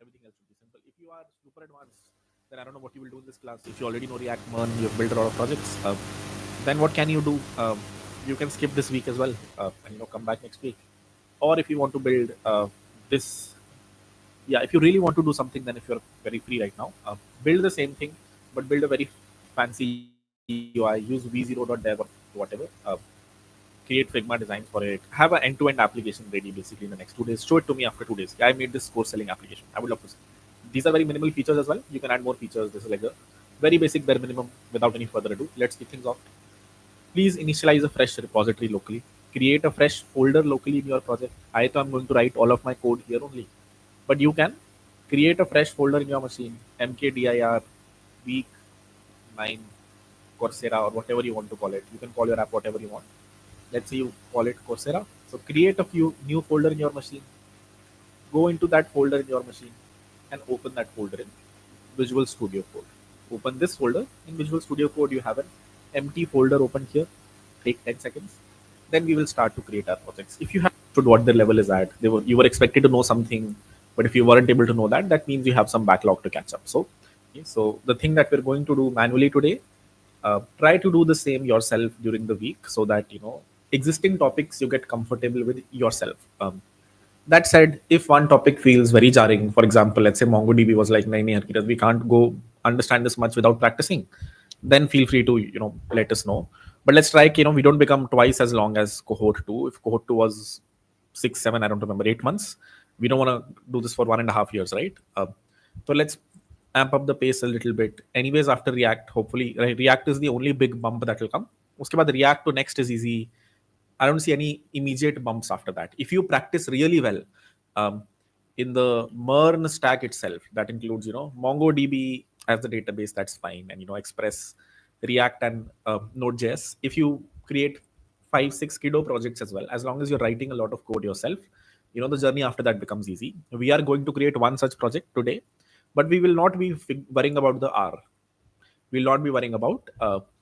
Everything else should be simple. If you are super advanced, then I don't know what you will do in this class. If you already know React, Learn, you've built a lot of projects, then what can you do? You can skip this week as well, and come back next week. Or if you want to build this, yeah, if you really want to do something, then if you're very free right now, build the same thing, but build a very fancy UI. Use v0.dev or whatever. Create Figma designs for it. Have an end-to-end application ready basically in the next 2 days. Show it to me after 2 days. Yeah, I made this course selling application. I would love to see. These are very minimal features as well. You can add more features. This is like a very basic bare minimum without any further ado. Let's kick things off. Please initialize a fresh repository locally. Create a fresh folder locally in your project. I thought I'm going to write all of my code here only. But you can create a fresh folder in your machine. mkdir week 9 Coursera or whatever you want to call it. You can call your app whatever you want. Let's say you call it Coursera. So create a few new folder in your machine. Go into that folder in your machine and open that folder in Visual Studio Code. Open this folder in Visual Studio Code. You have an empty folder open here. Take 10 seconds. Then we will start to create our projects. If you have understood what their level is at, you were expected to know something, but if you weren't able to know that, that means you have some backlog to catch up. So, okay, so the thing that we're going to do manually today, try to do the same yourself during the week so that existing topics you get comfortable with yourself. That said, if one topic feels very jarring, for example, let's say MongoDB was like, "Nahi, nahi, Harkirat, we can't go understand this much without practicing," then feel free to let us know. But let's try, we don't become twice as long as cohort two. If cohort two was 6, 7, I don't remember, 8 months, we don't want to do this for 1.5 years, right? So let's amp up the pace a little bit. Anyways, after React, hopefully, React is the only big bump that will come. Uske baad React to Next is easy. I don't see any immediate bumps after that. If you practice really well, um, in the MERN stack itself, that includes MongoDB as the database, that's fine, and Express, React, and Node.js. If you create 5, 6 kiddo projects as well, as long as you're writing a lot of code yourself, the journey after that becomes easy. We are going to create one such project today, but we will not be worrying about the R. We'll not be worrying about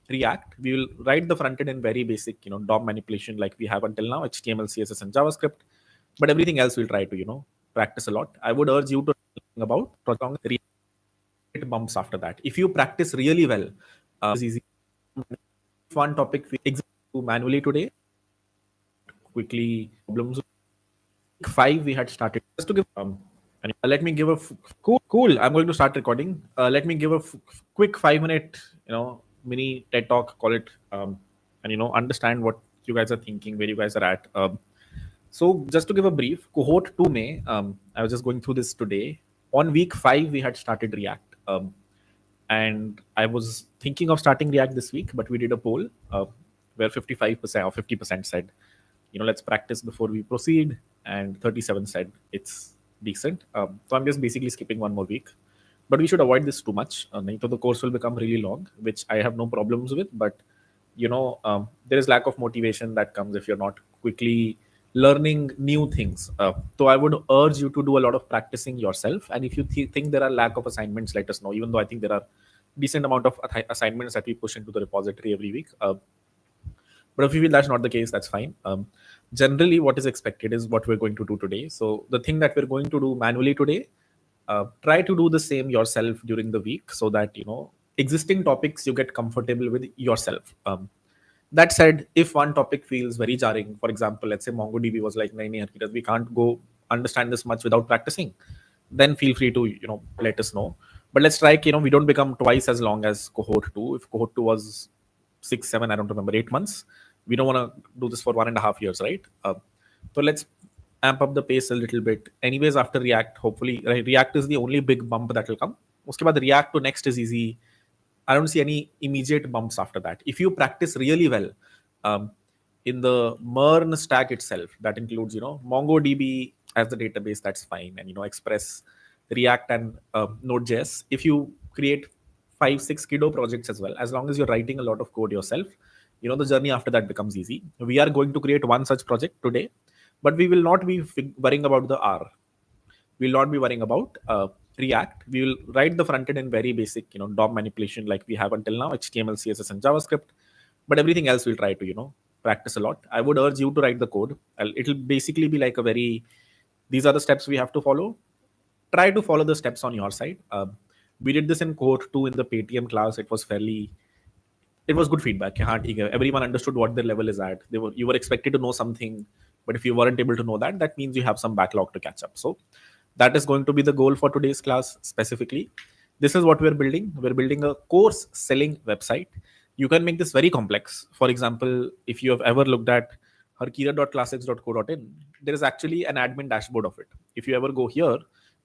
React. We will write the front end in very basic, DOM manipulation like we have until now, HTML, CSS, and JavaScript. But everything else we'll try to, practice a lot. I would urge you to think about React bumps after that. If you practice really well, it's easy. One topic we execute manually today. Quickly problems. 5 we had started just to give and let me give a cool. I'm going to start recording. Let me give a quick 5 minute mini TED talk, call it, and understand what you guys are thinking, where you guys are at. So just to give a brief, cohort 2 May, I was just going through this today. On week 5 we had started React, and I was thinking of starting React this week, but we did a poll where 55% or 50% said, let's practice before we proceed, and 37 said it's decent. So I'm just basically skipping one more week, but we should avoid this too much. So the course will become really long, which I have no problems with, but there is lack of motivation that comes if you're not quickly learning new things. So I would urge you to do a lot of practicing yourself, and if you think there are lack of assignments, let us know, even though I think there are decent amount of assignments that we push into the repository every week. But if you feel that's not the case, that's fine. Generally, what is expected is what we're going to do today. So the thing that we're going to do manually today, try to do the same yourself during the week so that existing topics you get comfortable with yourself. That said, if one topic feels very jarring, for example, let's say MongoDB was like, "Nahi, nahi, Harkirat, we can't go understand this much without practicing," then feel free to let us know. But let's try, we don't become twice as long as cohort two. If cohort two was 6, 7, I don't remember, 8 months, we don't want to do this for 1.5 years, right? So let's amp up the pace a little bit. Anyways, after React, hopefully, React is the only big bump that will come. Uske baad React to Next is easy. I don't see any immediate bumps after that. If you practice really well, um, in the MERN stack itself, that includes MongoDB as the database, that's fine, and Express, React, and Node.js. If you create 5, 6 kiddo projects as well, as long as you're writing a lot of code yourself, The journey after that becomes easy. We are going to create one such project today, but we will not be worrying about the R. We'll not be worrying about React. We will write the front end in very basic, DOM manipulation like we have until now, HTML, CSS, and JavaScript. But everything else we'll try to, practice a lot. I would urge you to write the code. It'll basically be like a very, these are the steps we have to follow. Try to follow the steps on your side. We did this in cohort 2 in the Paytm class. It was good feedback. हाँ, ठीक है. Everyone understood what their level is at. You were expected to know something, but if you weren't able to know that, that means you have some backlog to catch up. So that is going to be the goal for today's class specifically. This is what we're building. We're building a course selling website. You can make this very complex. For example, if you have ever looked at harkira.classics.co.in, there is actually an admin dashboard of it. If you ever go here,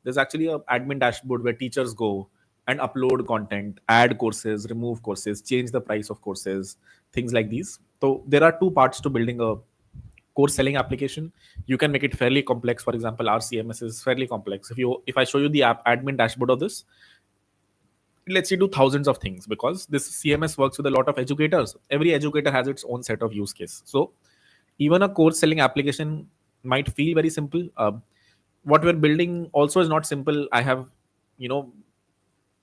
there's actually a admin dashboard where teachers go and upload content, add courses, remove courses, change the price of courses, things like these. So there are two parts to building a course selling application. You can make it fairly complex. For example, our CMS is fairly complex. If I show you the app admin dashboard of this, it lets you do thousands of things because this CMS works with a lot of educators. Every educator has its own set of use case. So even a course selling application might feel very simple. What we're building also is not simple. I have, you know,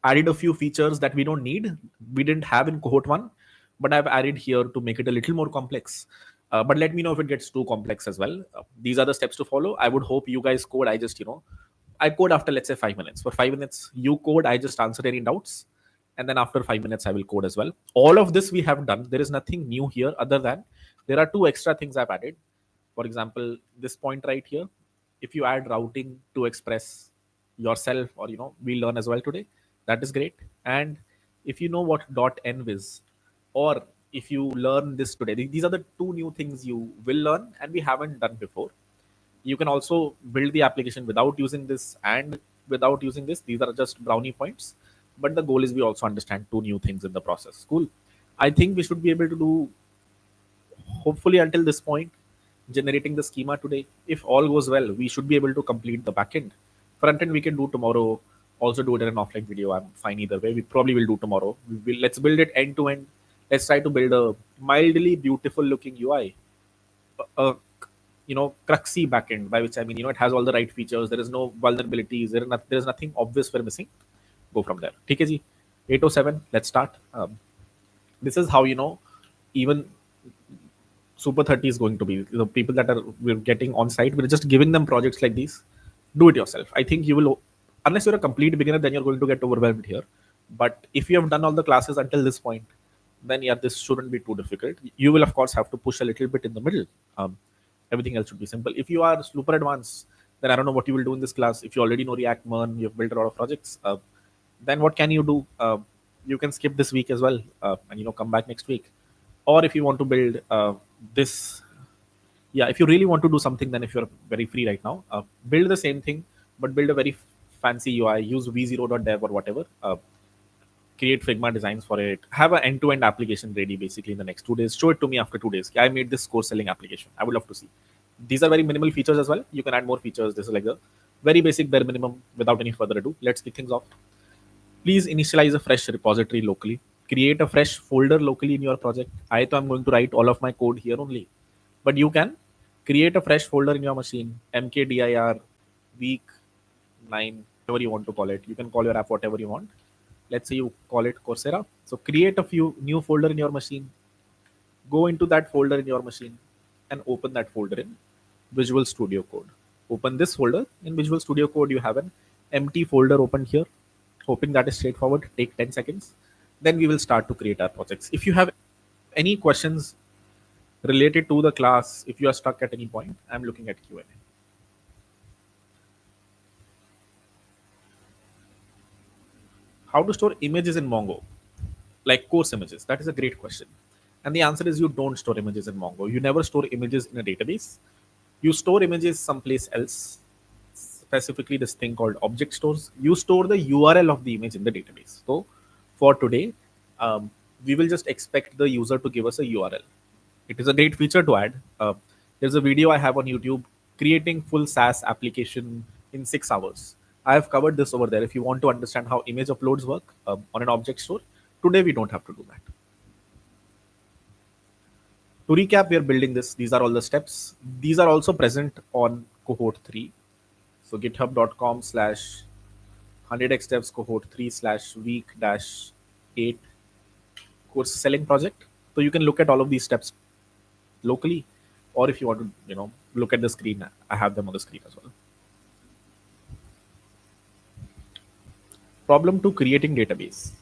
added a few features that we don't need, we didn't have in cohort 1, but I've added here to make it a little more complex. But let me know if it gets too complex as well. These are the steps to follow. I would hope you guys code. I code after, let's say, 5 minutes. For 5 minutes you code, I just answer any doubts, and then after 5 minutes I will code as well. All of this we have done. There is nothing new here other than there are two extra things I've added. For example, this point right here, if you add routing to express yourself, or we learn as well today, that is great. And if you know what .env is, or if you learn this today, these are the two new things you will learn and we haven't done before. You can also build the application without using this and without using this. These are just brownie points, but the goal is we also understand two new things in the process. Cool. I think we should be able to do, hopefully until this point, generating the schema today. If all goes well, we should be able to complete the backend. Front end we can do tomorrow. Also do it in an offline video. I'm fine either way. We probably will do tomorrow. Let's build it end to end. Let's try to build a mildly beautiful looking UI, cruxy backend, by which I mean, it has all the right features. There is no vulnerabilities. There is nothing obvious we're missing. Go from there. Okay, ji. 807. Let's start. This is how even Super 30 is going to be. The people that we're getting on site, we're just giving them projects like these. Do it yourself. I think you will, unless you're a complete beginner, then you're going to get overwhelmed here. But if you have done all the classes until this point, then yeah, this shouldn't be too difficult. You will of course have to push a little bit in the middle. Everything else should be simple. If you are super advanced, then I don't know what you will do in this class. If you already know React, Mern, you've built a lot of projects, then what can you do? You can skip this week as well, and come back next week. Or if you want to build this, yeah, if you really want to do something, then if you're very free right now, build the same thing, but build a very fancy UI. Use v0.dev or whatever. Create Figma designs for it. Have an end-to-end application ready basically in the next 2 days. Show it to me after 2 days. I made this course selling application. I would love to see. These are very minimal features as well. You can add more features. This is like a very basic bare minimum. Without any further ado, let's kick things off. Please initialize a fresh repository locally. Create a fresh folder locally in your project. I'm going to write all of my code here only. But you can create a fresh folder in your machine. mkdir week 9, whatever you want to call it. You can call your app whatever you want. Let's say you call it Coursera. So create a few new folder in your machine. Go into that folder in your machine and open that folder in Visual Studio Code. Open this folder in Visual Studio Code. You have an empty folder open here. Hoping that is straightforward. Take 10 seconds. Then we will start to create our projects. If you have any questions related to the class, if you are stuck at any point, I'm looking at Q&A. How to store images in Mongo, like course images? That is a great question. And the answer is you don't store images in Mongo. You never store images in a database. You store images someplace else, specifically this thing called object stores. You store the URL of the image in the database. So for today, we will just expect the user to give us a URL. It is a great feature to add. There's a video I have on YouTube, creating full SaaS application in 6 hours. I have covered this over there. If you want to understand how image uploads work on an object store, today we don't have to do that. To recap, we are building this. These are all the steps. These are also present on cohort 3. So github.com/100x steps cohort 3/week dash 8 course selling project. So you can look at all of these steps locally, or if you want to, look at the screen, I have them on the screen as well. Problem 2, creating database.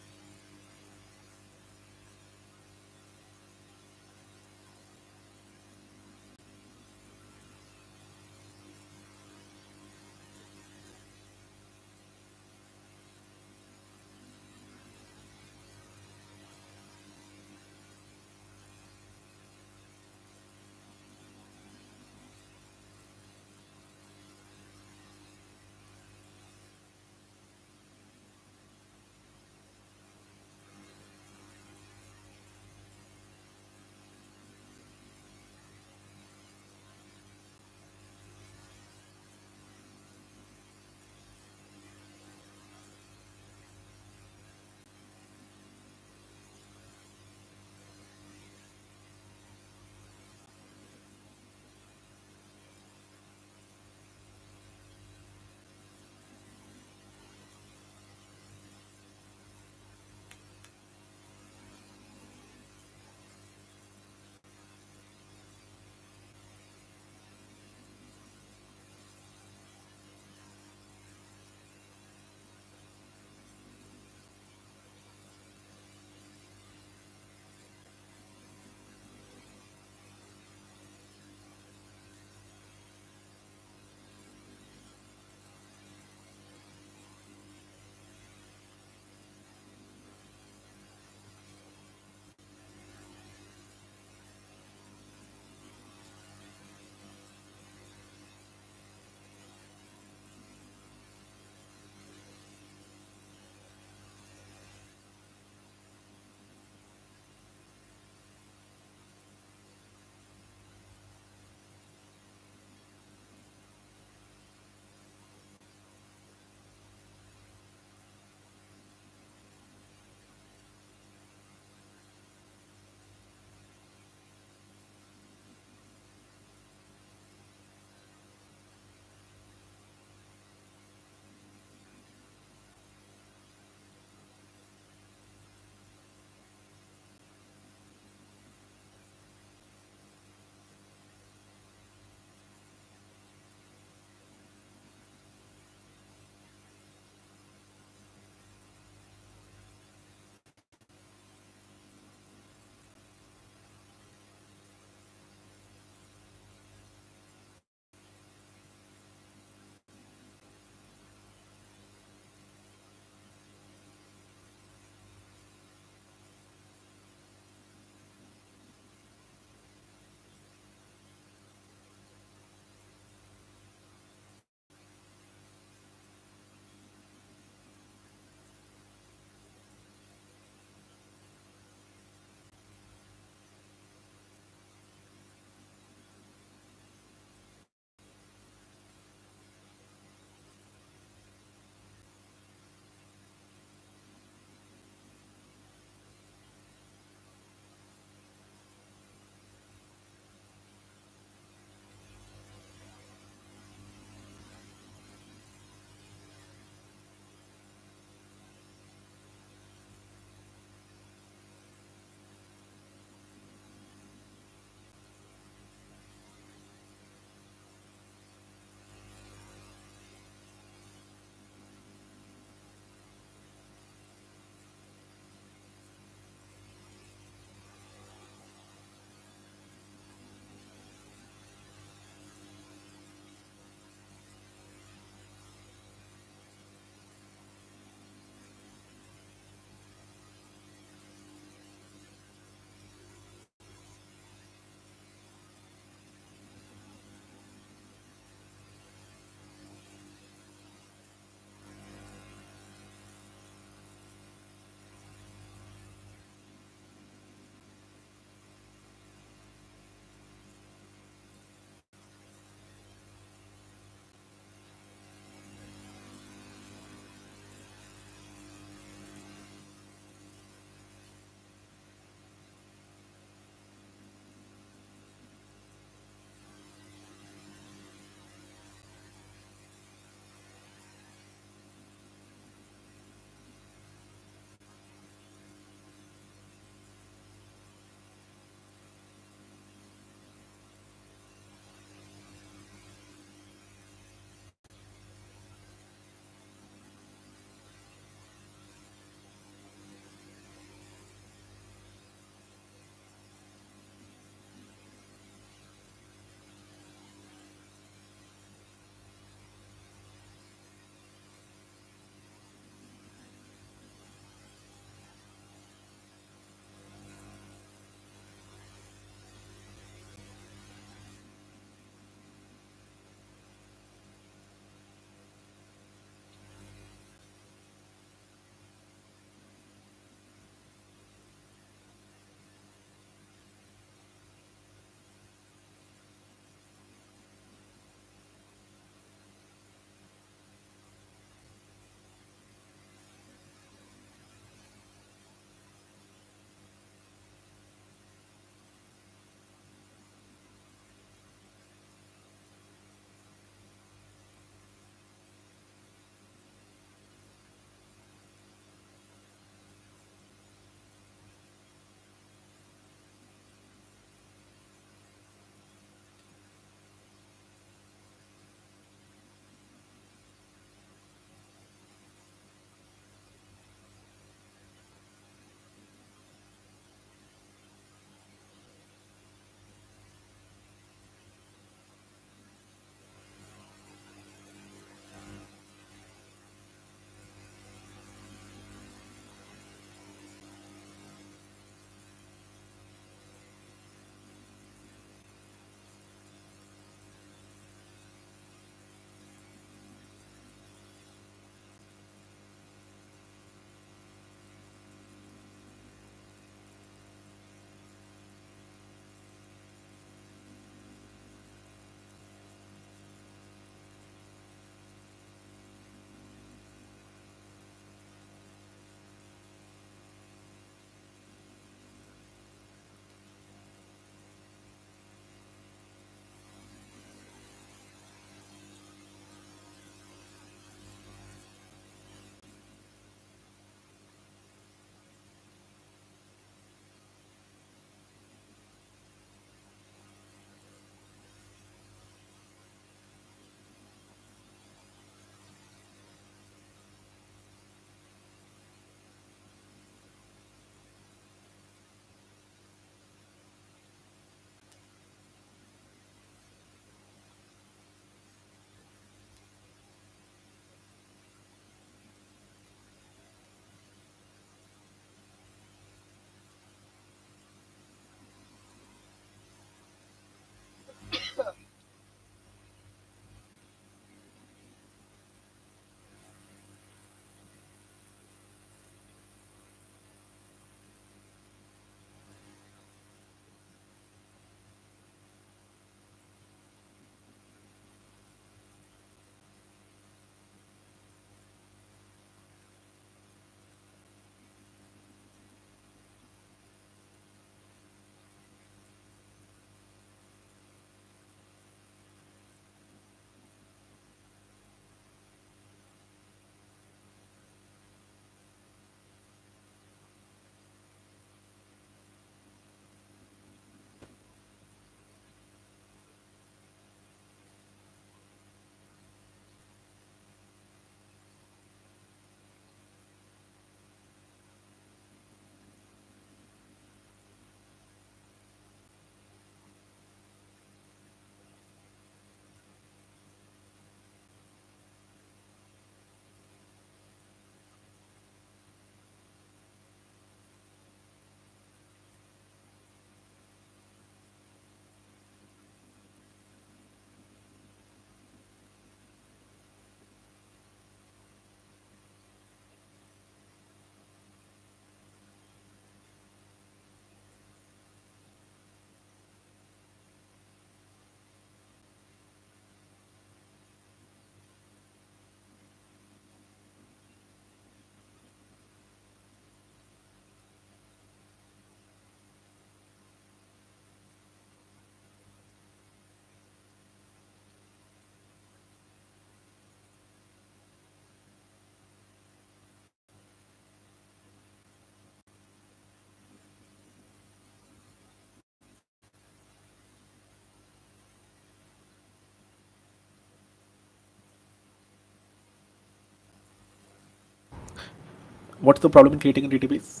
What's the problem in creating a database?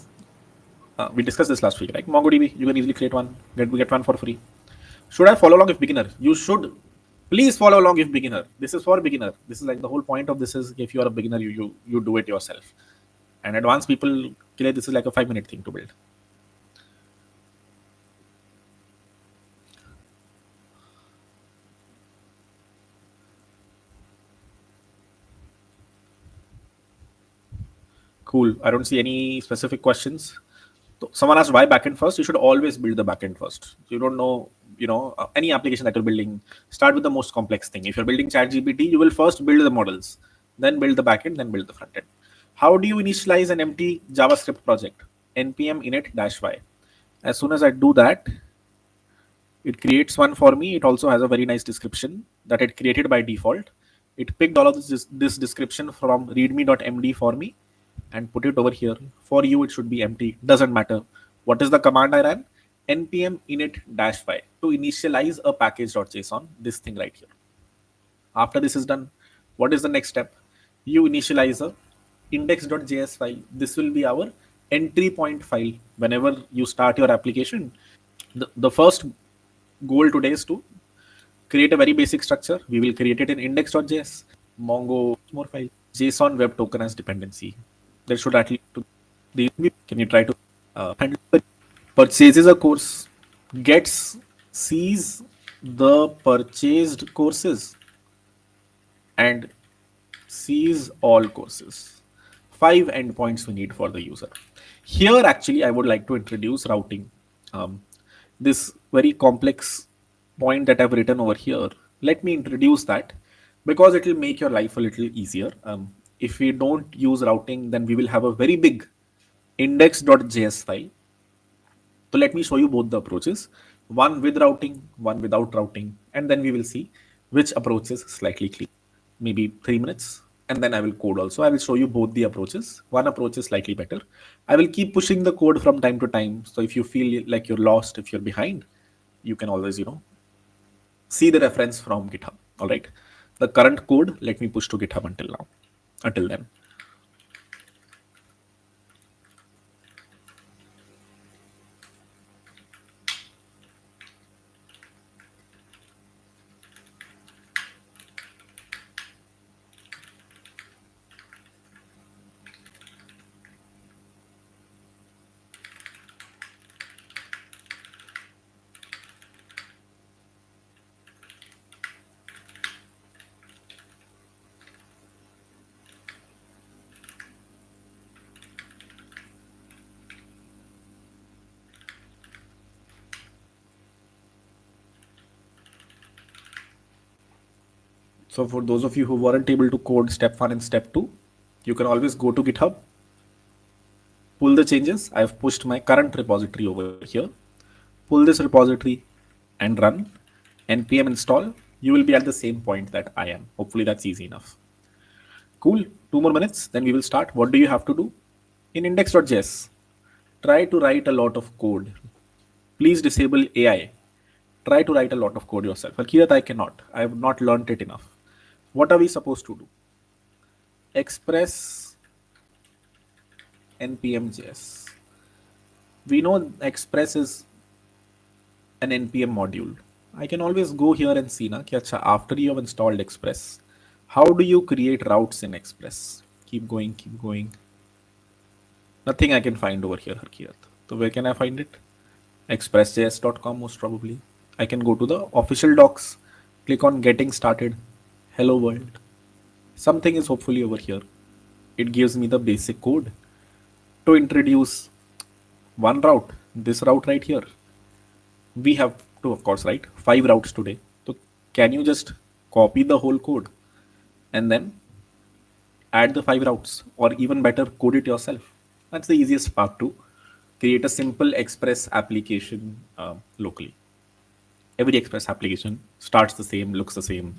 We discussed this last week, right? MongoDB, you can easily create one, get one for free. Should I follow along if beginner? You should. Please follow along if beginner. This is for beginner. This is like the whole point of this is if you are a beginner, you do it yourself. And advanced people, this is like a 5 minute thing to build. Cool. I don't see any specific questions. So someone asked why backend first. You should always build the backend first. You don't know, any application that you're building, start with the most complex thing. If you're building ChatGPT, you will first build the models, then build the backend, then build the front end. How do you initialize an empty JavaScript project? npm init dash y. As soon as I do that, it creates one for me. It also has a very nice description that it created by default. It picked all of this description from readme.md for me and put it over here. For you, it should be empty. Doesn't matter. What is the command I ran? npm init dash y to initialize a package.json, this thing right here. After this is done, what is the next step? You initialize a index.js file. This will be our entry point file. Whenever you start your application, the first goal today is to create a very basic structure. We will create it in index.js, Mongo, more file, JSON web token as dependency. There should at least the can you try to handle purchases a course, gets sees the purchased courses and sees all courses. 5 endpoints we need for the user. Here, actually, I would like to introduce routing. This very complex point that I've written over here, let me introduce that because it will make your life a little easier. If we don't use routing, then we will have a very big index.js file. So let me show you both the approaches, one with routing, one without routing, and then we will see which approach is slightly clean. Maybe 3 minutes, and then I will code also. I will show you both the approaches. One approach is slightly better. I will keep pushing the code from time to time. So if you feel like you're lost, if you're behind, you can always, see the reference from GitHub. All right. The current code, let me push to GitHub until now. Until then. So for those of you who weren't able to code step 1 and step 2, you can always go to GitHub, pull the changes. I've pushed my current repository over here. Pull this repository and run npm install. You will be at the same point that I am. Hopefully that's easy enough. Cool. 2 more minutes, then we will start. What do you have to do? In index.js, try to write a lot of code. Please disable AI. Try to write a lot of code yourself. Akirat, I cannot. I have not learned it enough. What are we supposed to do? Express npm.js. We know Express is an npm module. I can always go here and see na, ki, acha, after you have installed Express, how do you create routes in Express? Keep going, keep going. Nothing I can find over here, Harkirat. So where can I find it? Expressjs.com most probably. I can go to the official docs, click on getting started, hello world. Something is hopefully over here. It gives me the basic code to introduce one route, this route right here. We have to, of course, write 5 routes today. So can you just copy the whole code and then add the 5 routes, or even better, code it yourself? That's the easiest part to create a simple Express application locally. Every Express application starts the same, looks the same,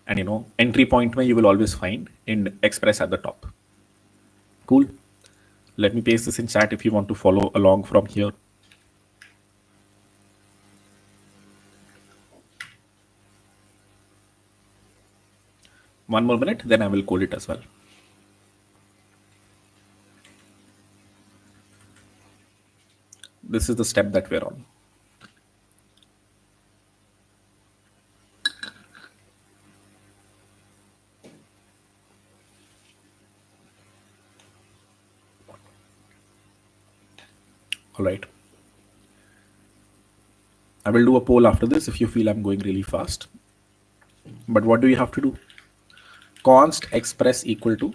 and entry point where you will always find in Express at the top. Cool. Let me paste this in chat if you want to follow along from here. One more minute, then I will code it as well. This is the step that we're on. All right. I will do a poll after this if you feel I'm going really fast. But what do you have to do? Const express equal to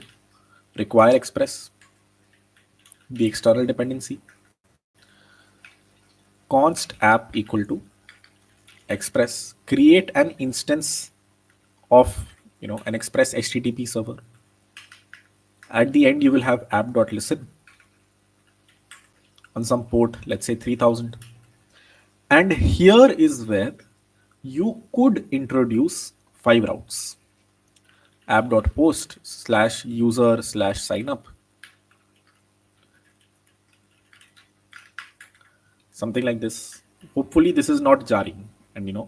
require express, the external dependency. Const app equal to express, create an instance of an express HTTP server. At the end, you will have app.listen on some port, let's say 3000. And here is where you could introduce 5 routes: app.post slash user slash sign up, something like this. Hopefully, this is not jarring, and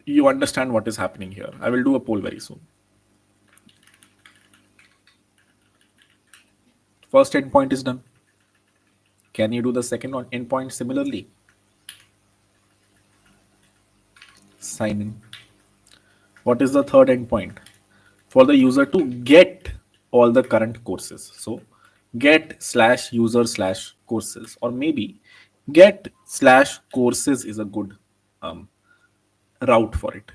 you understand what is happening here. I will do a poll very soon. First endpoint is done. Can you do the second endpoint similarly? Sign in. What is the third endpoint? For the user to get all the current courses. So get slash user slash courses, or maybe get slash courses is a good um, route for it.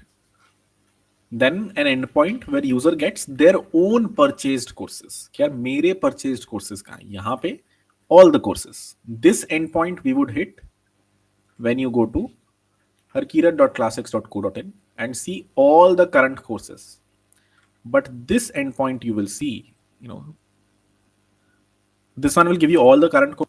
Then an endpoint where user gets their own purchased courses. क्या मेरे purchased courses कहाँ हैं? यहाँ पे all the courses. This endpoint we would hit when you go to harkirat.classics.co.in and see all the current courses. But this endpoint you will see, this one will give you all the current courses.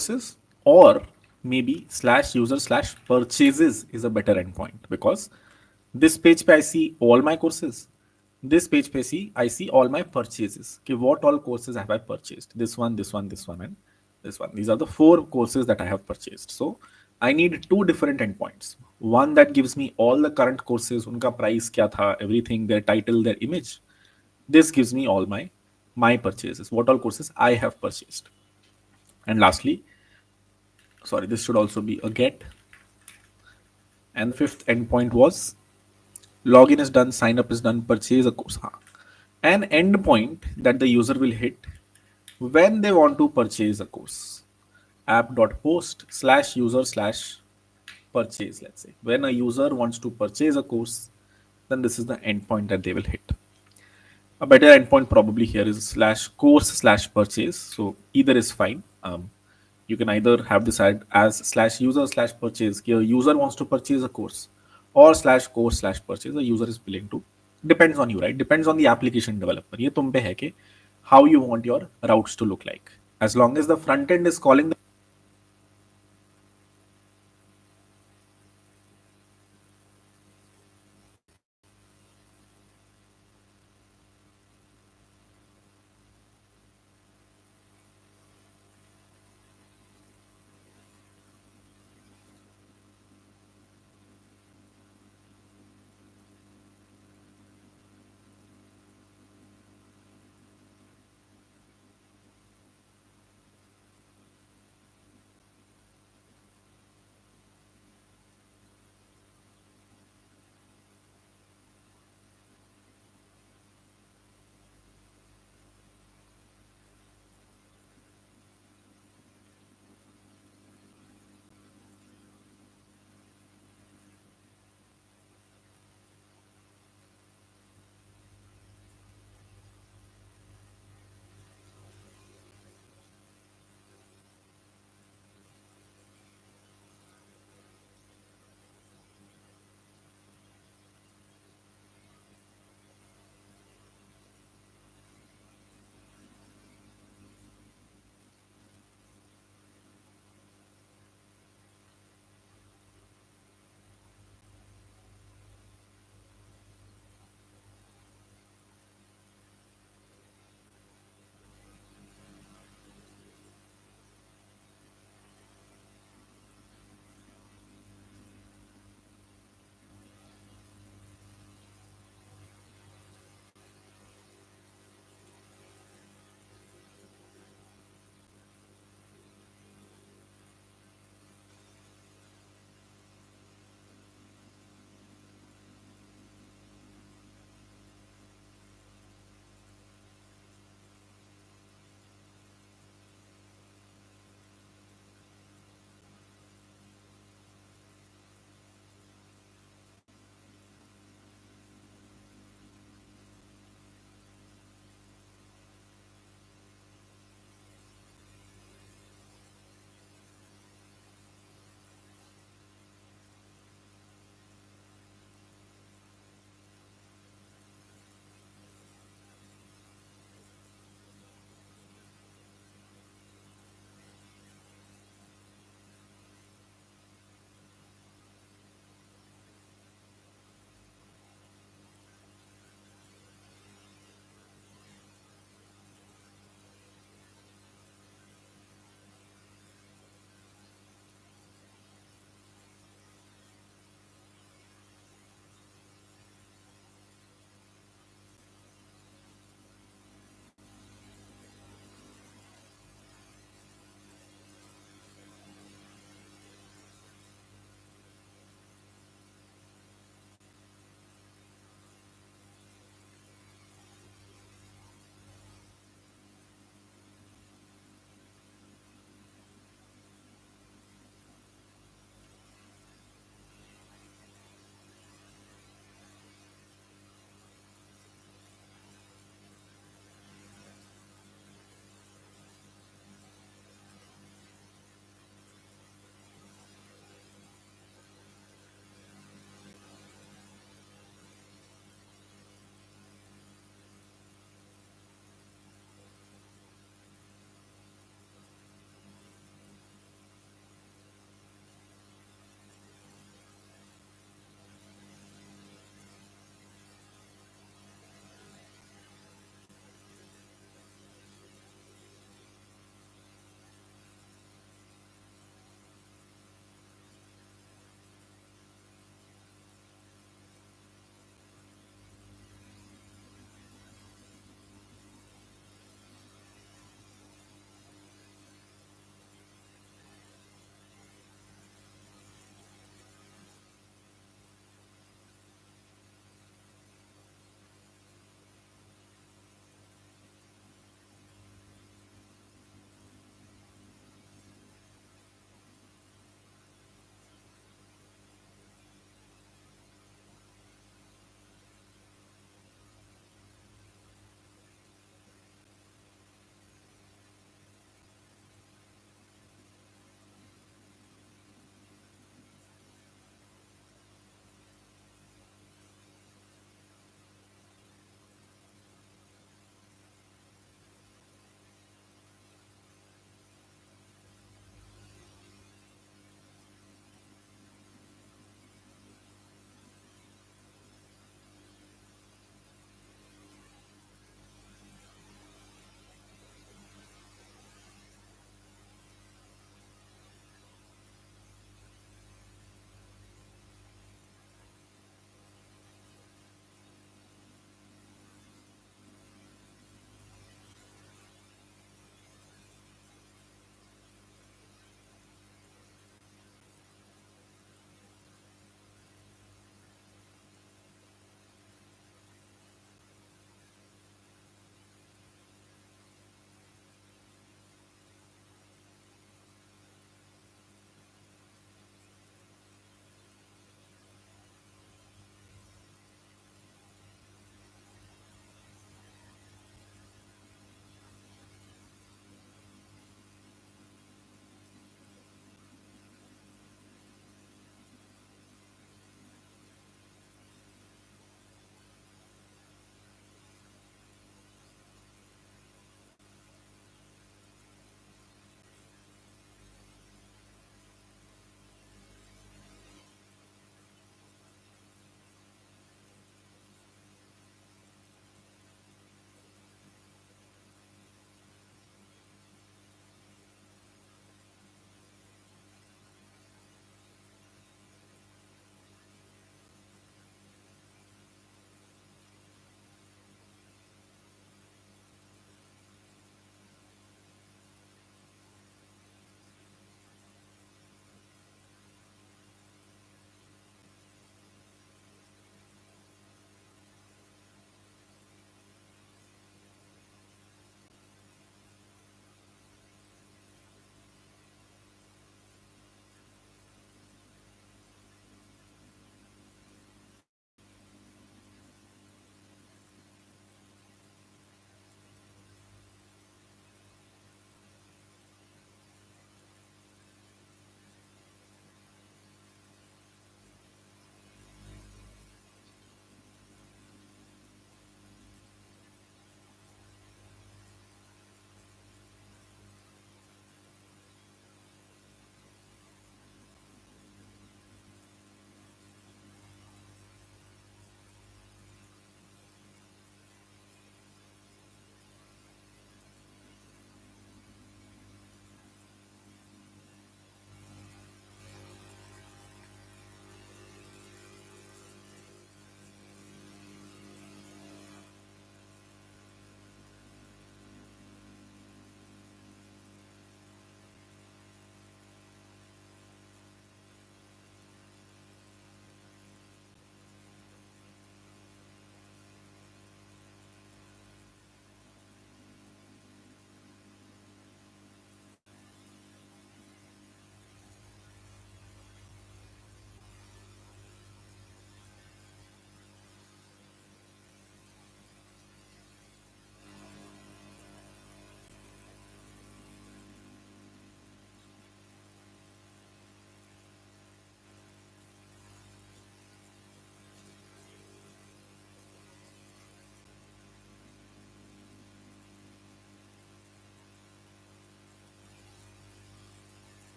courses, or maybe slash user slash purchases is a better endpoint, because this page pe I see all my courses. This page pe I see all my purchases. Okay, what all courses have I purchased? This one, this one, this one, and this one. These are the four courses that I have purchased. So I need two different endpoints. One that gives me all the current courses, unka price kya tha, everything, their title, their image. This gives me all my purchases, what all courses I have purchased. And lastly, sorry, this should also be a get. And the fifth endpoint was login is done, sign up is done, purchase a course. हाँ. An endpoint that the user will hit when they want to purchase a course. App.post slash user slash purchase, let's say. When a user wants to purchase a course, then this is the endpoint that they will hit. A better endpoint probably here is slash course slash purchase. So either is fine. You can either have this as slash user slash purchase. Here, user wants to purchase a course, or slash course slash purchase. The user is willing to. Depends on you, right? Depends on the application developer. ये तुम पे है कि how you want your routes to look like. As long as the front end is calling the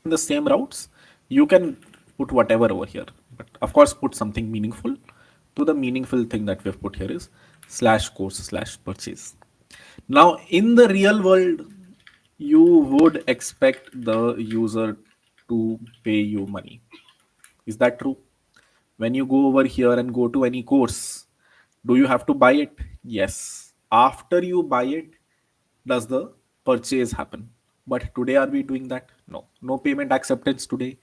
in the same routes, you can put whatever over here. But of course, put something meaningful. To the meaningful thing that we've put here is slash course slash purchase. Now, in the real world, you would expect the user to pay you money. Is that true? When you go over here and go to any course, do you have to buy it? Yes. After you buy it, does the purchase happen? But today, are we doing that? No. No payment acceptance today,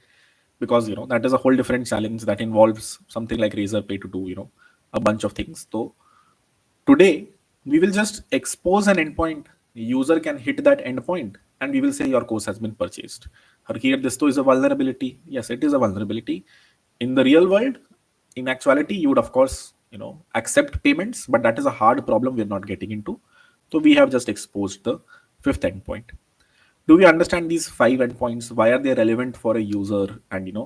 because that is a whole different challenge that involves something like Razor Pay to do a bunch of things. So today, we will just expose an endpoint. User can hit that endpoint, and we will say your course has been purchased. Here, this though is a vulnerability. Yes, it is a vulnerability. In the real world, in actuality, you would of course accept payments, but that is a hard problem we're not getting into. So we have just exposed the fifth endpoint. Do we understand these five endpoints? Why are they relevant for a user? And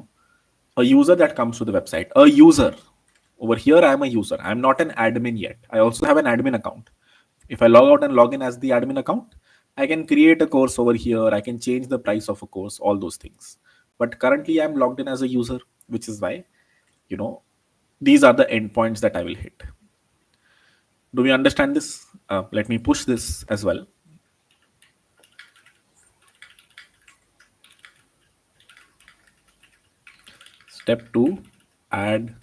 a user that comes to the website, a user over here, I am a user, I'm not an admin yet. I also have an admin account. If I log out and log in as the admin account, I can create a course over here, I can change the price of a course, all those things. But currently I'm logged in as a user, which is why you know these are the endpoints that I will hit. Do we understand this? Let me push this as well. Step 2, add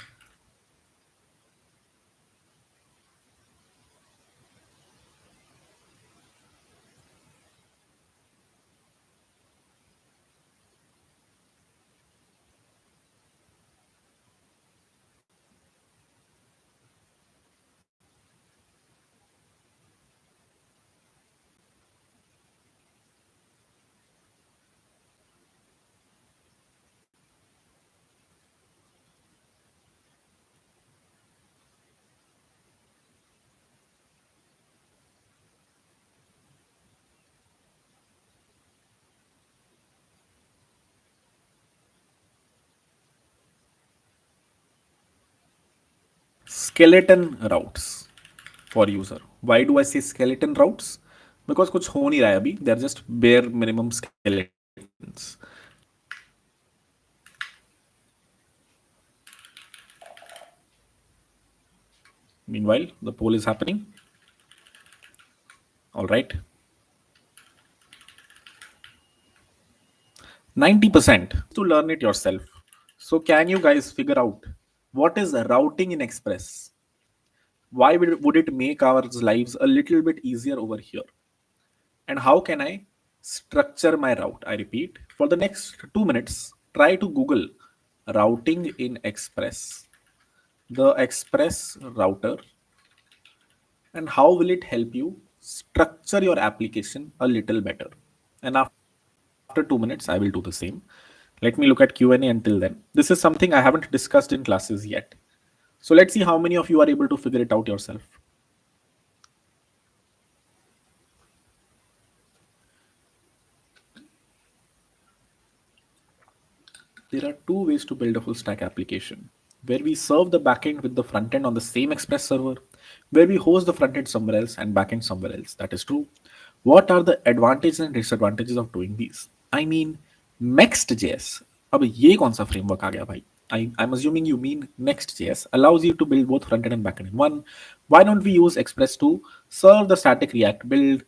skeleton routes for user. Why do I say skeleton routes? Because कुछ हो नहीं रहा है अभी, they are just bare minimum skeletons. Meanwhile, the poll is happening. All right. 90% to learn it yourself. So, can you guys figure out what is routing in Express? Why would it make our lives a little bit easier over here? And how can I structure my route? I repeat, for the next 2 minutes, try to Google routing in Express, the Express router, and how will it help you structure your application a little better. And after 2 minutes, I will do the same. Let me look at Q&A until then. This is something I haven't discussed in classes yet. So let's see how many of you are able to figure it out yourself. There are two ways to build a full stack application, where we serve the backend with the front end on the same Express server, where we host the front end somewhere else and backend somewhere else. That is true. What are the advantages and disadvantages of doing these? I mean, Next.js. अब ये कौन सा framework आ गया भाई? I'm assuming you mean Next.js allows you to build both front end and backend in one. Why don't we use Express to serve the static React build?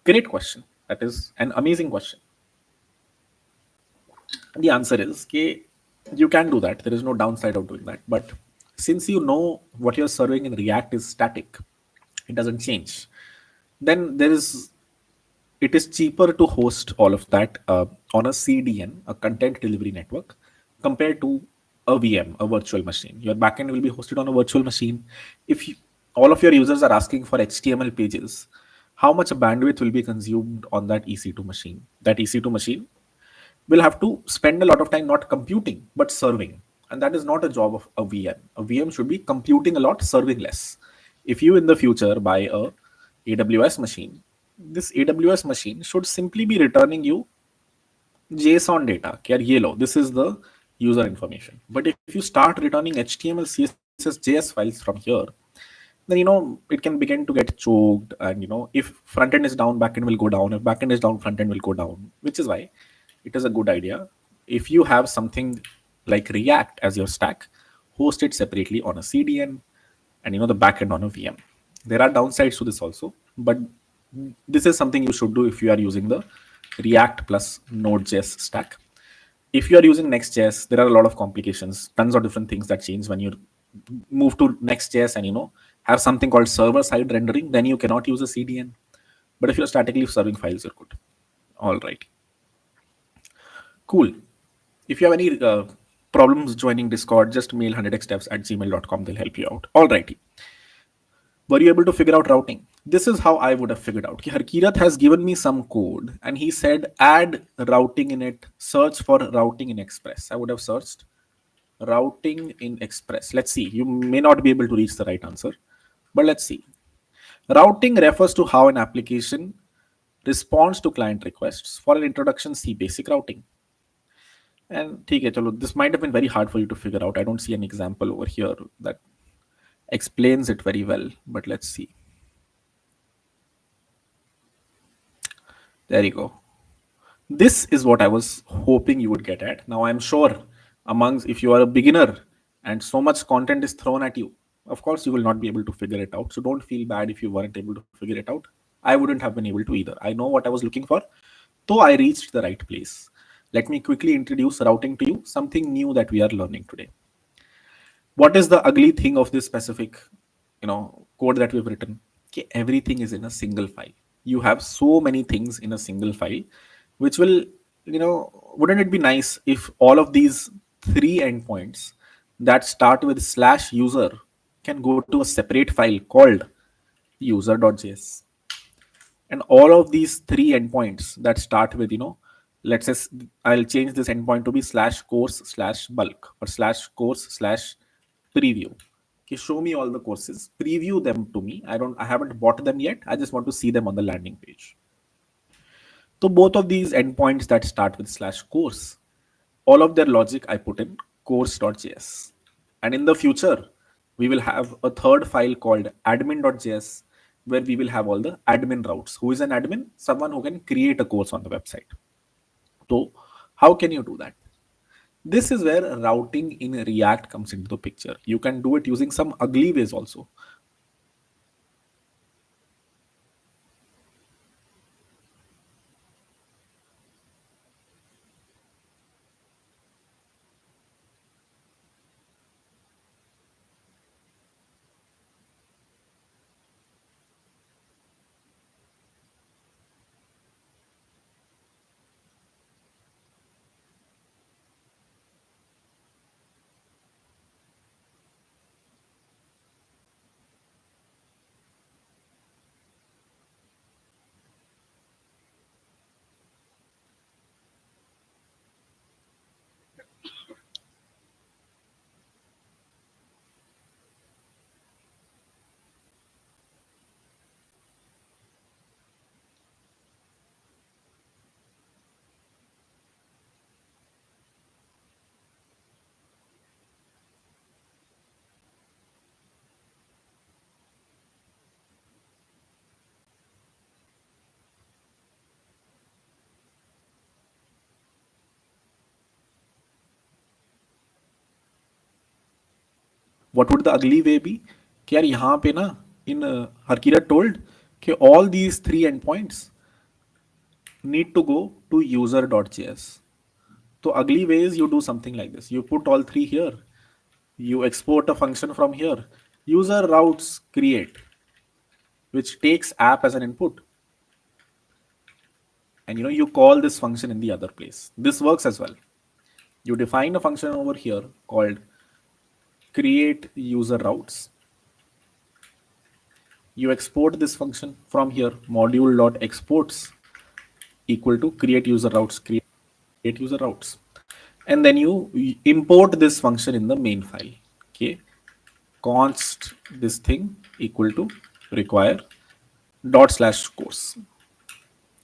Great question. That is an amazing question. The answer is okay, you can do that. There is no downside of doing that. But since you know what you're serving in React is static, it doesn't change. Then it is cheaper to host all of that on a CDN, a content delivery network, compared to a VM, a virtual machine. Your backend will be hosted on a virtual machine. If all of your users are asking for HTML pages, how much bandwidth will be consumed on that EC2 machine? That EC2 machine will have to spend a lot of time not computing but serving, and that is not a job of a VM. A VM should be computing a lot, serving less. If you in the future buy a AWS machine, this AWS machine should simply be returning you JSON data. Kya ye lo, this is the user information. But if you start returning HTML, CSS, JS files from here, then it can begin to get choked. And if front end is down, back end will go down. If back end is down, front end will go down. Which is why it is a good idea If you have something like React as your stack, host it separately on a CDN and the backend on a VM. There are downsides to this also, but this is something you should do if you are using the React plus Node.js stack. If you are using Next.js, there are a lot of complications, tons of different things that change when you move to Next.js and have something called server side rendering. Then you cannot use a CDN. But if you're statically serving files, you're good. All right, cool. If you have any problems joining Discord, just mail 100xdevs@gmail.com. They'll help you out. All righty. Were you able to figure out routing? This is how I would have figured out. Harkirat has given me some code and he said add routing in it, search for routing in Express. I would have searched routing in Express. Let's see. You may not be able to reach the right answer, but let's see. Routing refers to how an application responds to client requests. For an introduction, see basic routing. And okay, chalo, this might have been very hard for you to figure out. I don't see an example over here that explains it very well, but let's see. There you go. This is what I was hoping you would get at. Now, I'm sure amongst, if you are a beginner and so much content is thrown at you, of course, you will not be able to figure it out. So don't feel bad if you weren't able to figure it out. I wouldn't have been able to either. I know what I was looking for, so I reached the right place. Let me quickly introduce routing to you, something new that we are learning today. What is the ugly thing of this specific code that we've written? Okay, everything is in a single file. You have so many things in a single file, which will wouldn't it be nice if all of these three endpoints that start with /user can go to a separate file called user.js, and all of these three endpoints that start with let's say I'll change this endpoint to be /course/bulk or /course/preview. Okay, show me all the courses, preview them to me. I haven't bought them yet. I just want to see them on the landing page. So both of these endpoints that start with /course, all of their logic I put in course.js. And in the future, we will have a third file called admin.js where we will have all the admin routes. Who is an admin? Someone who can create a course on the website. So how can you do that? This is where routing in React comes into the picture. You can do it using some ugly ways also. What would the ugly way be? कि यार यहाँ पे ना in Harkirat told कि all these three endpoints need to go to user.js. So ugly ways you do something like this. You put all three here. You export a function from here. User routes create, which takes app as an input. And you call this function in the other place. This works as well. You define a function over here called create user routes. You export this function from here, module.exports equal to create user routes, create user routes. And then you import this function in the main file. Okay, const this thing equal to require ./course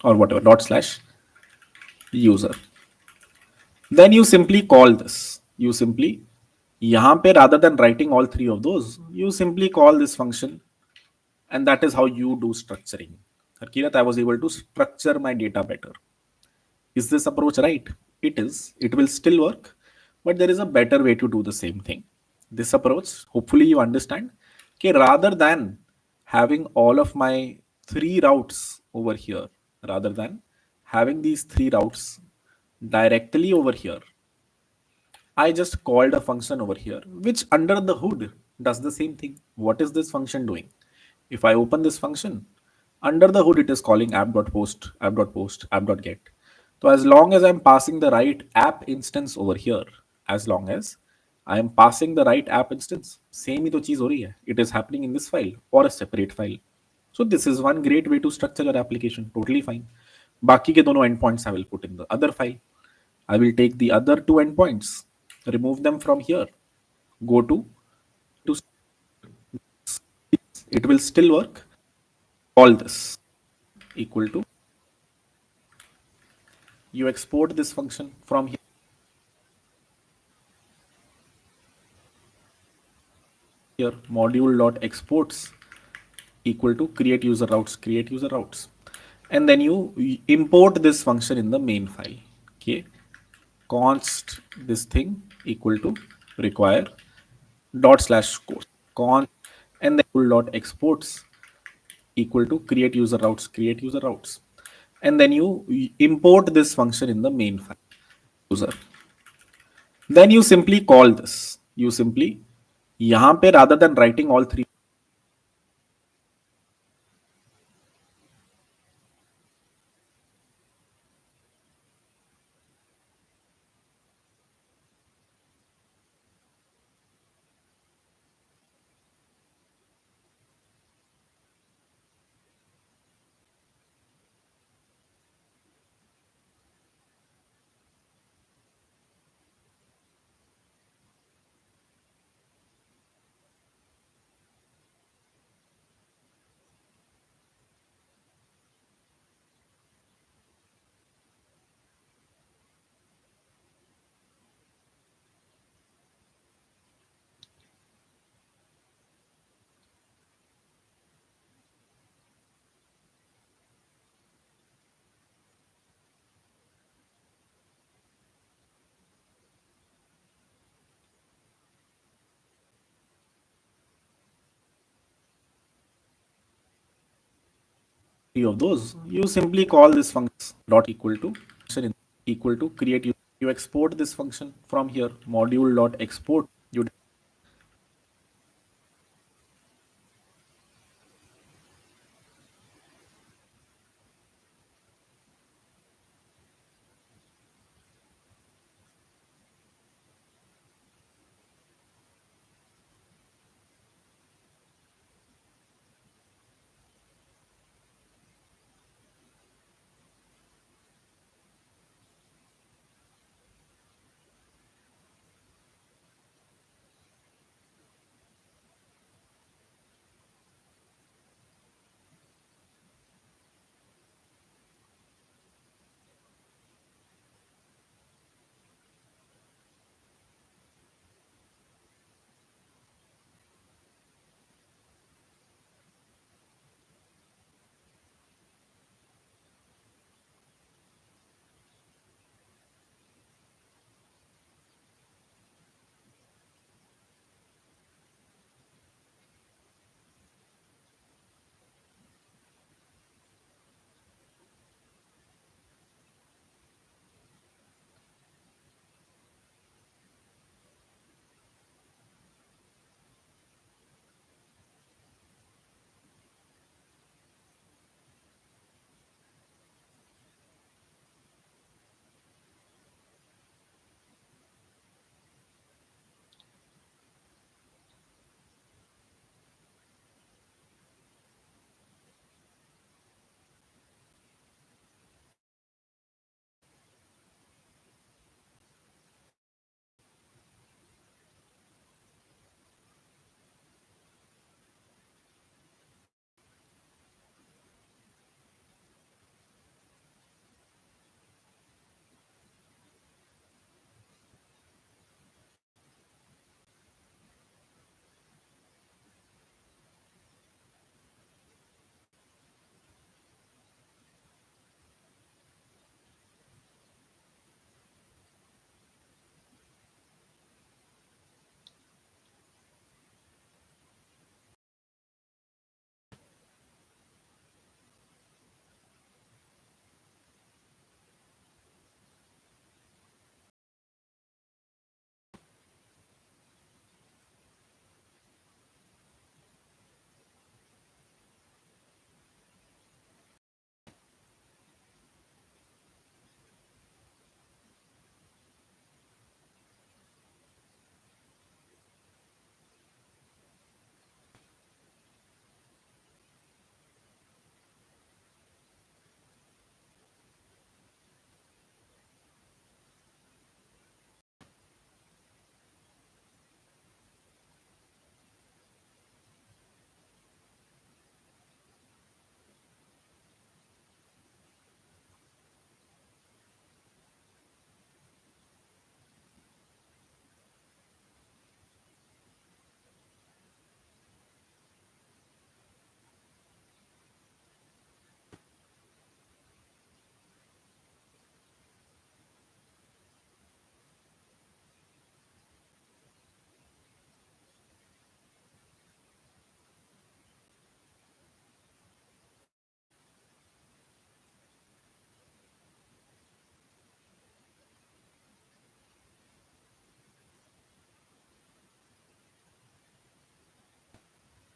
or whatever ./user. Then you simply call this. You simply यहाँ पे rather than writing all three of those, you simply call this function, and that is how you do structuring. Harkirat, I was able to structure my data better. Is this approach right? it will still work, but there is a better way to do the same thing. This approach, hopefully you understand, okay, rather than having all of my three routes over here, rather than having these three routes directly over here, I just called a function over here, which under the hood does the same thing. What is this function doing? If I open this function, under the hood it is calling app.post, app.post, app.get. So as long as I'm passing the right app instance over here, as long as I am passing the right app instance, same ही तो चीज हो रही है. It is happening in this file or a separate file. So this is one great way to structure your application. Totally fine. बाकी के दोनों endpoints I will put in the other file. I will take the other two endpoints, remove them from here, go to it will still work. All this equal to, you export this function from here, module dot exports equal to create user routes, and then you import this function in the main file. Okay, const this thing equal to require dot slash course const, and then dot exports equal to create user routes, and then you import this function in the main file user. Then you simply call this, you simply यहाँ पे rather than writing all three of those, you simply call this function dot equal to function equal to create you export this function from here, module dot export. You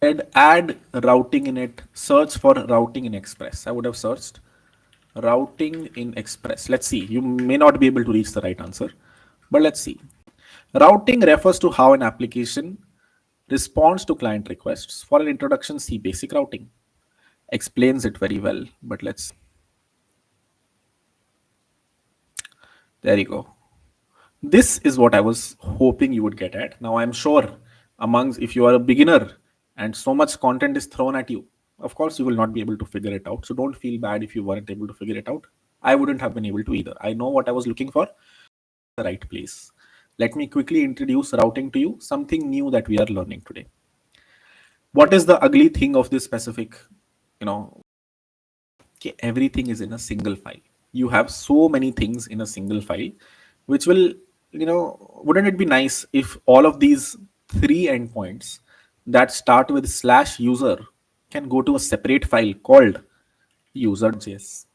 And add routing in it, search for routing in Express. I would have searched routing in Express. Let's see. You may not be able to reach the right answer, but let's see. Routing refers to how an application responds to client requests. For an introduction, see basic routing. Explains it very well, but let's, there you go. This is what I was hoping you would get at. Now, I'm sure amongst, if you are a beginner and so much content is thrown at you, of course, you will not be able to figure it out. So don't feel bad if you weren't able to figure it out. I wouldn't have been able to either. I know what I was looking for, the right place. Let me quickly introduce routing to you, something new that we are learning today. What is the ugly thing of this specific, you know, okay, everything is in a single file. You have so many things in a single file, which will, wouldn't it be nice if all of these three endpoints that start with slash user can go to a separate file called user.js?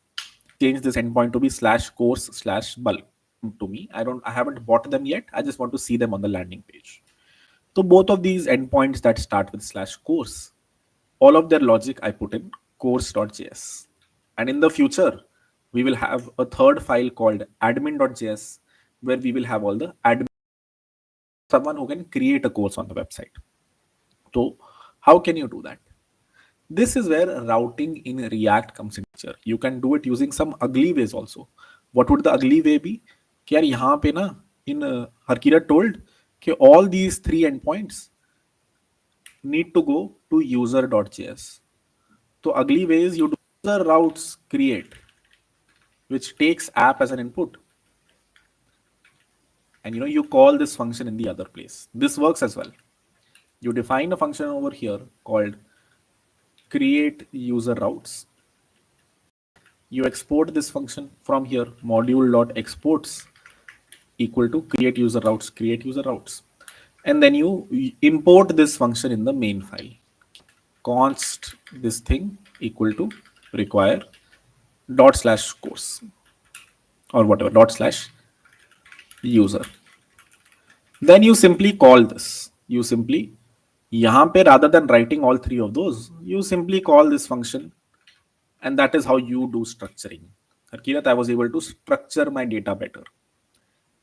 Change this endpoint to be slash course slash bulk. To me, I haven't bought them yet. I just want to see them on the landing page. So both of these endpoints that start with slash course, all of their logic I put in course.js. And in the future, we will have a third file called admin.js, where we will have all the admin, someone who can create a course on the website. So how can you do that? This is where routing in React comes in picture. You can do it using some ugly ways also. What would the ugly way be? कि यार यहाँ पे ना, in Harkira told कि all these three endpoints need to go to user.js. So ugly ways you do user routes create, which takes app as an input, and you call this function in the other place. This works as well. You define a function over here called create user routes. You export this function from here, module.exports equal to create user routes, and then you import this function in the main file. Const this thing equal to require dot slash course or whatever dot slash user. Then you simply call this. You simply, यहाँ पे rather than writing all three of those, you simply call this function, and that is how you do structuring. Harkirat, I was able to structure my data better.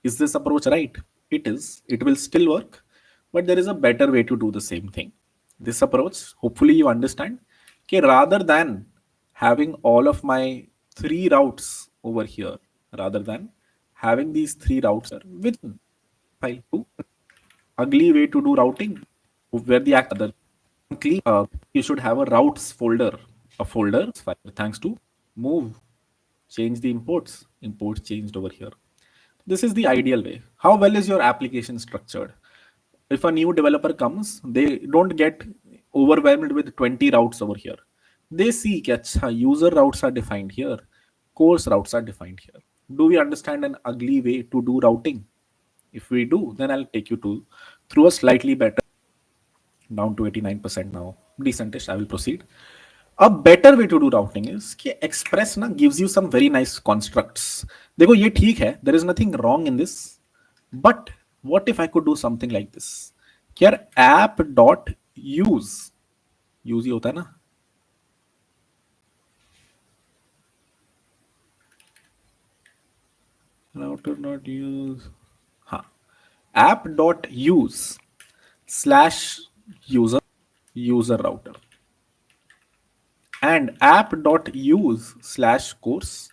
Is this approach right? It is. It will still work, but there is a better way to do the same thing. This approach, hopefully, you understand. Okay, rather than having all of my three routes over here, rather than having these three routes, which file to ugly way to do routing, where the other you should have a routes folder, a folder file, thanks to move, change the imports changed over here. This is the ideal way. How well is your application structured? If a new developer comes, they don't get overwhelmed with 20 routes over here. They see that user routes are defined here, course routes are defined here. Do we understand an ugly way to do routing? If we do, then I'll take you to through a slightly better, down to 89% now, decentish. I will proceed. A better way to do routing is कि express ना gives you some very nice constructs. देखो ये ठीक है, there is nothing wrong in this, but what if I could do something like this? कि यार app dot use ही होता है ना, router dot use, हाँ, app dot use slash user router and app dot use slash course.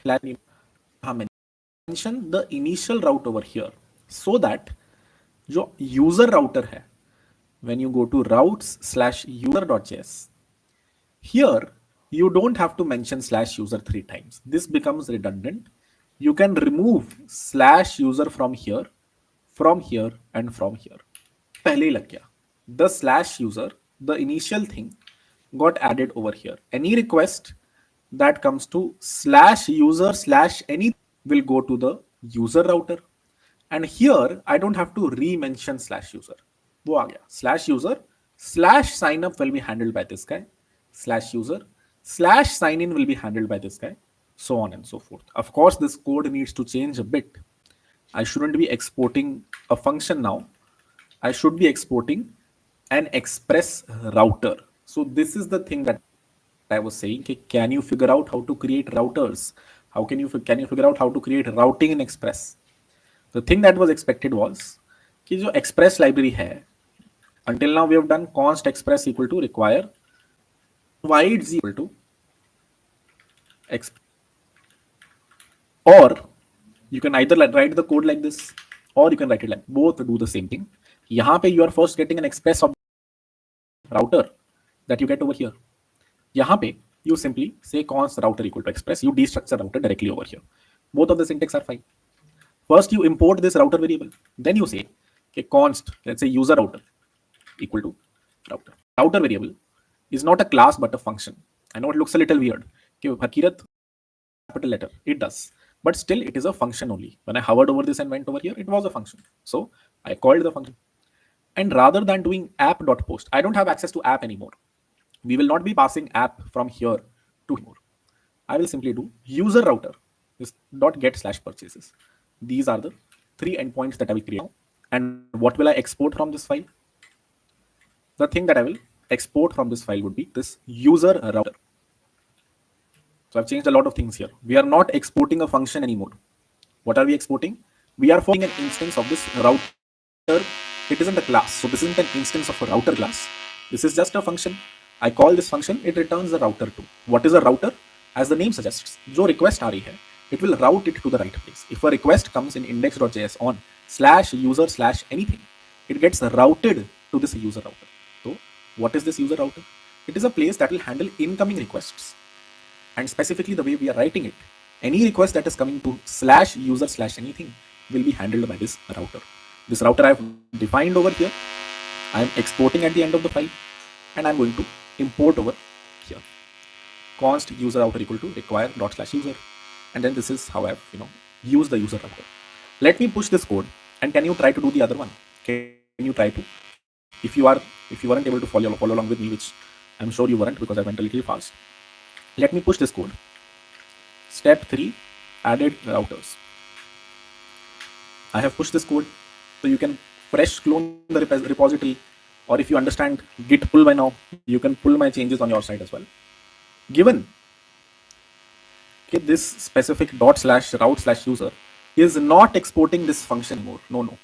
हाँ mention the initial route over here so that जो user router है, when you go to routes slash user.js, here you don't have to mention slash user three times. This becomes redundant. You can remove slash user from here and from here. पहले ही लग गया. The slash user, the initial thing, got added over here. Any request that comes to slash user slash any will go to the user router. And here I don't have to re-mention slash user. वो आ गया. Slash user slash sign up will be handled by this guy. Slash user slash sign in will be handled by this guy. So on and so forth. Of course, this code needs to change a bit. I shouldn't be exporting a function now. I should be exporting an express router. So this is the thing that I was saying. Can you figure out how to create routers? How can you figure out how to create routing in Express? The thing that was expected was कि जो Express library है, until now we have done const express equal to require provides equal to express, or you can either write the code like this or you can write it like both do the same thing. यहाँ पे you are first getting an express of router that you get over here. यहाँ पे you simply say const router equal to express, you destructure router directly over here. Both of the syntax are fine. First you import this router variable, then you say okay, const, let's say user router equal to router. Router variable is not a class but a function. I know it looks a little weird. Okay, Bhakirat, capital letter, it does, but still it is a function only. When I hovered over this and went over here, it was a function. So I called the function. And rather than doing app.post, I don't have access to app anymore. We will not be passing app from here to here. I will simply do user router is dot get slash purchases. These are the three endpoints that I will create now. And what will I export from this file? The thing that I will export from this file would be this user router. So I've changed a lot of things here. We are not exporting a function anymore. What are we exporting? We are forming an instance of this router. It isn't a class. So this isn't an instance of a router class. This is just a function. I call this function, it returns a router too. What is a router? As the name suggests, जो request आ रही है, it will route it to the right place. If a request comes in index.js on slash user slash anything, it gets routed to this user router. So what is this user router? It is a place that will handle incoming requests. And specifically the way we are writing it, any request that is coming to slash user slash anything will be handled by this router. This router I've defined over here. I'm exporting at the end of the file and I'm going to import over here. Const user router equal to require dot slash user. And then this is how I've used the user router. Let me push this code and can you try to do the other one? Can you try to? If you weren't able to follow along with me, which I'm sure you weren't because I went a little fast. Let me push this code. Step 3, added routers. I have pushed this code, so you can fresh clone the repository, or if you understand git pull by now, you can pull my changes on your side as well. Given this specific dot slash route slash user is not exporting this function anymore. No.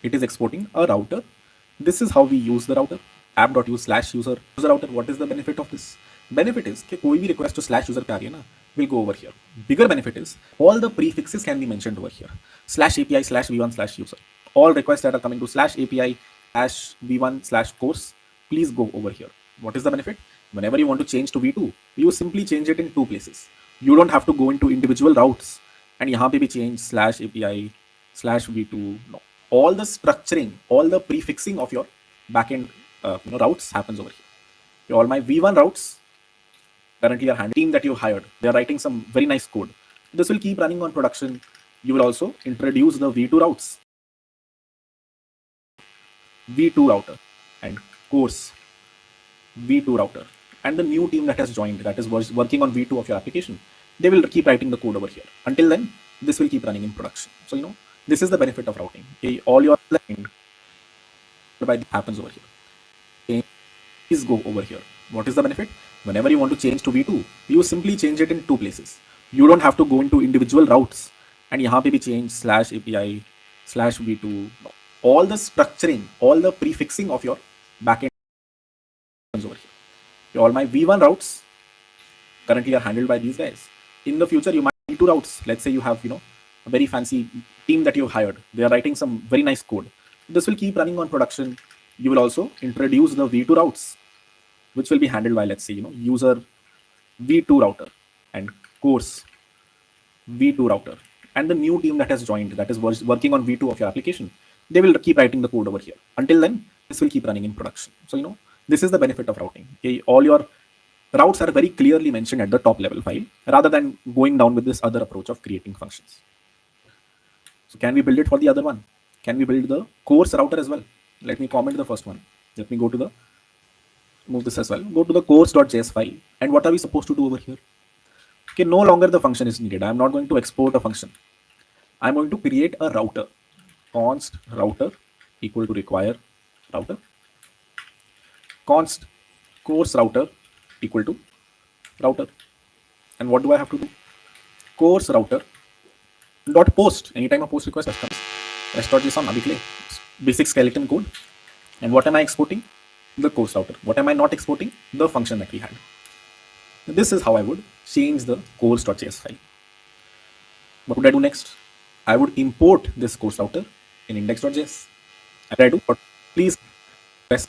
it is exporting a router. This is how we use the router. app.use/user router. What is the benefit of this? Benefit is कि कोई भी request to slash user पे आ रही है ना, will go over here. Bigger benefit is all the prefixes can be mentioned over here. Slash API slash v1 slash user. All requests that are coming to slash API slash v1 slash course, please go over here. What is the benefit? Whenever you want to change to v2, you simply change it in two places. You don't have to go into individual routes and यहाँ पे भी change slash API slash v2. No, all the structuring, all the prefixing of your backend routes happens over here. All my v1 routes currently are handling team that you hired. They are writing some very nice code. This will keep running on production. You will also introduce the v2 routes, v2 router and course v2 router, and the new team that has joined, that is working on v2 of your application, they will keep writing the code over here. Until then, this will keep running in production. So this is the benefit of routing. Okay, all your happens over here. Okay, please go over here. What is the benefit? Whenever you want to change to v2, you simply change it in two places. You don't have to go into individual routes and यहाँ पे भी change slash API slash v2. All the structuring, all the prefixing of your backend over here. All my v1 routes currently are handled by these guys. In the future, you might need two routes. Let's say you have a very fancy team that you hired. They are writing some very nice code. This will keep running on production. You will also introduce the v2 routes, which will be handled by, let's say, user v2 router and course v2 router, and the new team that has joined, that is working on v2 of your application, they will keep writing the code over here. Until then, this will keep running in production. So this is the benefit of routing. Okay, all your routes are very clearly mentioned at the top level file rather than going down with this other approach of creating functions. So can we build it for the other one? Can we build the course router as well? Let me comment the first one. Let me go to the, move this as well. Go to the course.js file. And what are we supposed to do over here? Okay, no longer the function is needed. I'm not going to export a function. I'm going to create a router. Const router equal to require router. Const course router equal to router. And what do I have to do? Course router dot post. Anytime a post request comes, rest.json abhi ke liye, basic skeleton code. And what am I exporting? The course router. What am I not exporting? The function that we had. This is how I would change the course.js file. What would I do next? I would import this course router in index.js. And I do, please press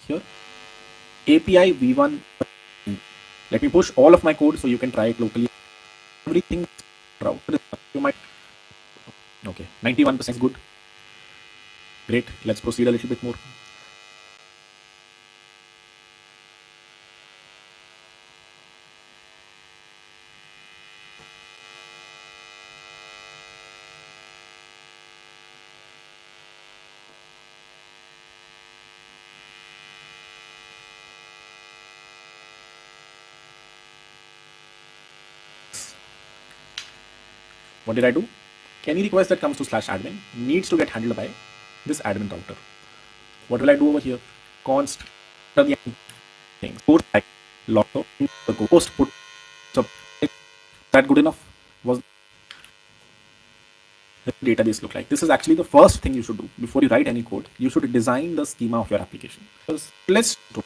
here API v1. Let me push all of my code so you can try it locally. Everything router. You might, okay, 91% is good. Great. Let's proceed a little bit more. What did I do? Any request that comes to /admin needs to get handled by this admin router. What will I do over here? Const the thing. Put like log the post put. So that good enough? Was the database look like? This is actually the first thing you should do before you write any code. You should design the schema of your application. Because let's do.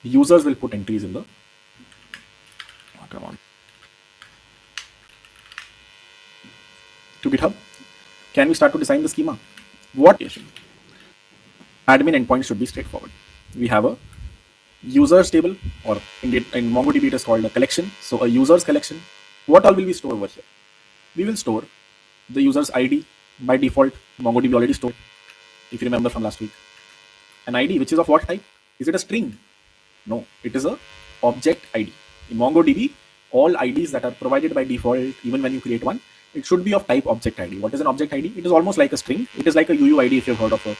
Users will put entries in the. Oh, come on. To GitHub. Can we start to design the schema? What admin endpoint should be straightforward. We have a users table, or in MongoDB it is called a collection. So a users collection. What all will we store over here? We will store the user's ID by default. MongoDB already stored, if you remember from last week. An ID which is of what type? Is it a string? No, it is a object ID. In MongoDB, all IDs that are provided by default, even when you create one, it should be of type object ID. What is an object ID? It is almost like a string. It is like a UUID if you've heard of a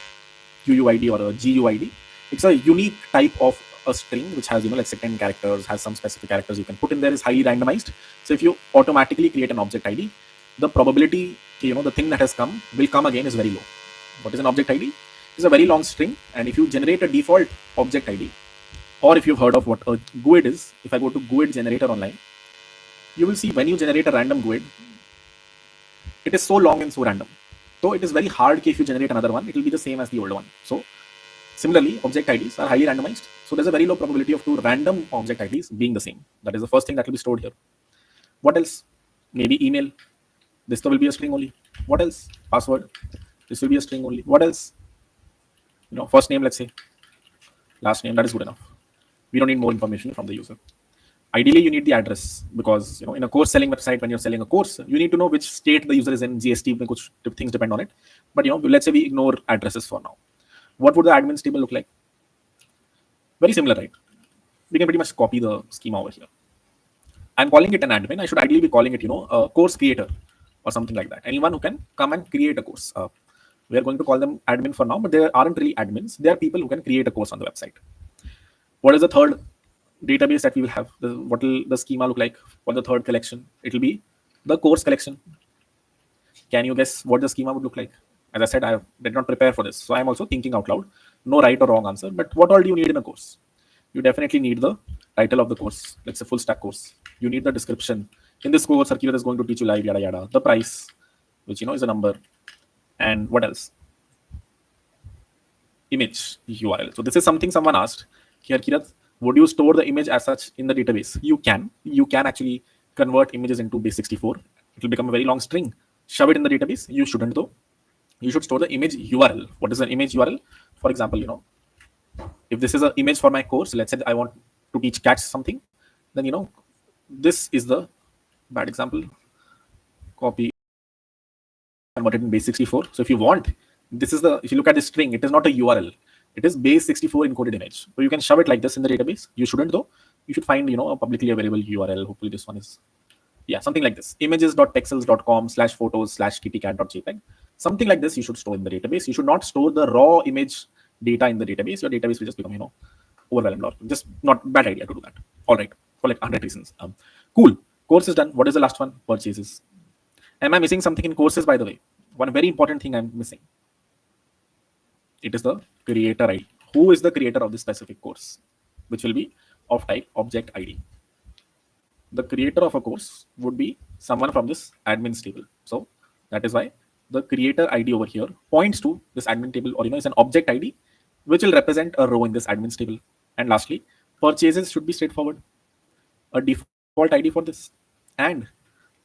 UUID or a GUID. It's a unique type of a string which has, let's say 10 characters, has some specific characters you can put in there, is highly randomized. So if you automatically create an object ID, the probability, the thing that has come will come again is very low. What is an object ID? It's a very long string. And if you generate a default object ID, or if you've heard of what a GUID is, if I go to GUID generator online, you will see when you generate a random GUID, it is so long and so random. So it is very hard if you generate another one, it will be the same as the old one. So similarly, object IDs are highly randomized. So there's a very low probability of two random object IDs being the same. That is the first thing that will be stored here. What else? Maybe email. This will be a string only. What else? Password. This will be a string only. What else? First name, let's say. Last name. That is good enough. We don't need more information from the user. Ideally, you need the address because in a course selling website, when you're selling a course, you need to know which state the user is in. GST, which things depend on it. But let's say we ignore addresses for now. What would the admins table look like? Very similar, right? We can pretty much copy the schema over here. I'm calling it an admin. I should ideally be calling it, a course creator or something like that. Anyone who can come and create a course. We are going to call them admin for now, but they aren't really admins. They are people who can create a course on the website. What is the third database that we will have? What will the schema look like for the third collection? It will be the course collection. Can you guess what the schema would look like? As I said, I did not prepare for this, so I'm also thinking out loud. No right or wrong answer, but what all do you need in a course? You definitely need the title of the course. Let's say full stack course. You need the description. In this course, Circular is going to teach you live, yada yada. The price, which is a number, and what else? Image URL. So this is something someone asked. Here, Kirat, would you store the image as such in the database? You can. You can actually convert images into base64. It will become a very long string. Shove it in the database. You shouldn't though. You should store the image URL. What is an image URL? For example, if this is an image for my course, let's say I want to teach cats something, then this is the bad example. Copy, convert it in base64. So if you want, if you look at the string, it is not a URL. It is base64 encoded image. So you can shove it like this in the database. You shouldn't though. You should find a publicly available URL. Hopefully this one is, yeah, something like this. images.pexels.com/photos/kittycat.jpg. Something like this you should store in the database. You should not store the raw image data in the database. Your database will just become overwhelmed, or just not bad idea to do that. All right, for like 100 reasons. Cool. Course is done. What is the last one? Purchases. Am I missing something in courses, by the way? One very important thing I'm missing. It is the creator ID. Who is the creator of this specific course? Which will be of type object ID. The creator of a course would be someone from this admins table. So that is why the creator ID over here points to this admin table, or is an object ID, which will represent a row in this admins table. And lastly, purchases should be straightforward. A default ID for this, and